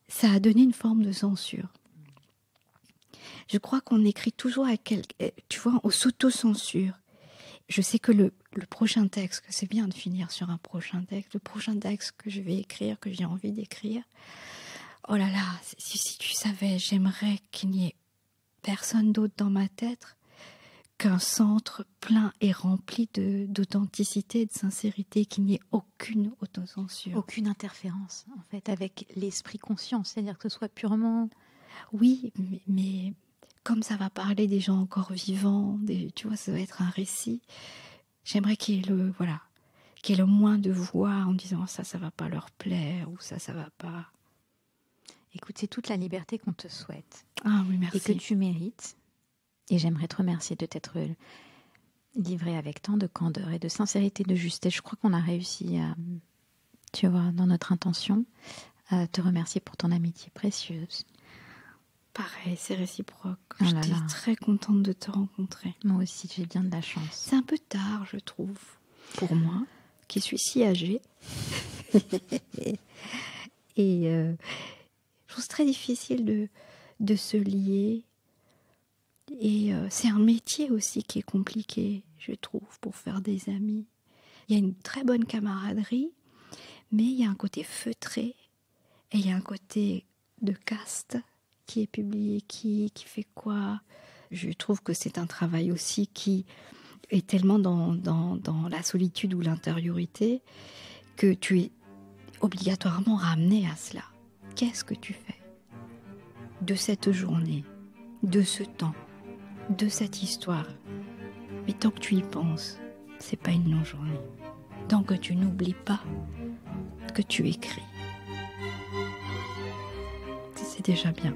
ça a donné une forme de censure. Je crois qu'on écrit toujours avec tu vois, on s'auto-censure. Je sais que le prochain texte, que c'est bien de finir sur un prochain texte, le prochain texte que je vais écrire, que j'ai envie d'écrire, oh là là, si tu savais, j'aimerais qu'il n'y ait personne d'autre dans ma tête qu'un centre plein et rempli d'authenticité et de sincérité, qu'il n'y ait aucune autocensure. Aucune interférence, en fait, avec l'esprit conscient, c'est-à-dire que ce soit purement... Oui, mais comme ça va parler des gens encore vivants, tu vois, ça va être un récit, j'aimerais qu'il y ait qu'il y ait le moins de voix en disant ça va pas leur plaire, ou ça va pas... Écoute, c'est toute la liberté qu'on te souhaite. Ah oui, merci. Et que tu mérites. Et j'aimerais te remercier de t'être livré avec tant de candeur et de sincérité, de justesse. Je crois qu'on a réussi, tu vois, dans notre intention, à te remercier pour ton amitié précieuse. Pareil, c'est réciproque. Oh J'étais très contente de te rencontrer. Moi aussi, j'ai bien de la chance. C'est un peu tard, je trouve, pour moi, qui suis si âgée. Et je trouve très difficile de se lier. Et c'est un métier aussi qui est compliqué, je trouve, pour faire des amis. Il y a une très bonne camaraderie, mais il y a un côté feutré et il y a un côté de caste qui est publié, qui fait quoi. Je trouve que c'est un travail aussi qui est tellement dans la solitude ou l'intériorité que tu es obligatoirement ramené à cela. Qu'est-ce que tu fais de cette journée, de ce temps, de cette histoire? Mais tant que tu y penses, c'est pas une longue journée. Tant que tu n'oublies pas que tu écris, c'est déjà bien.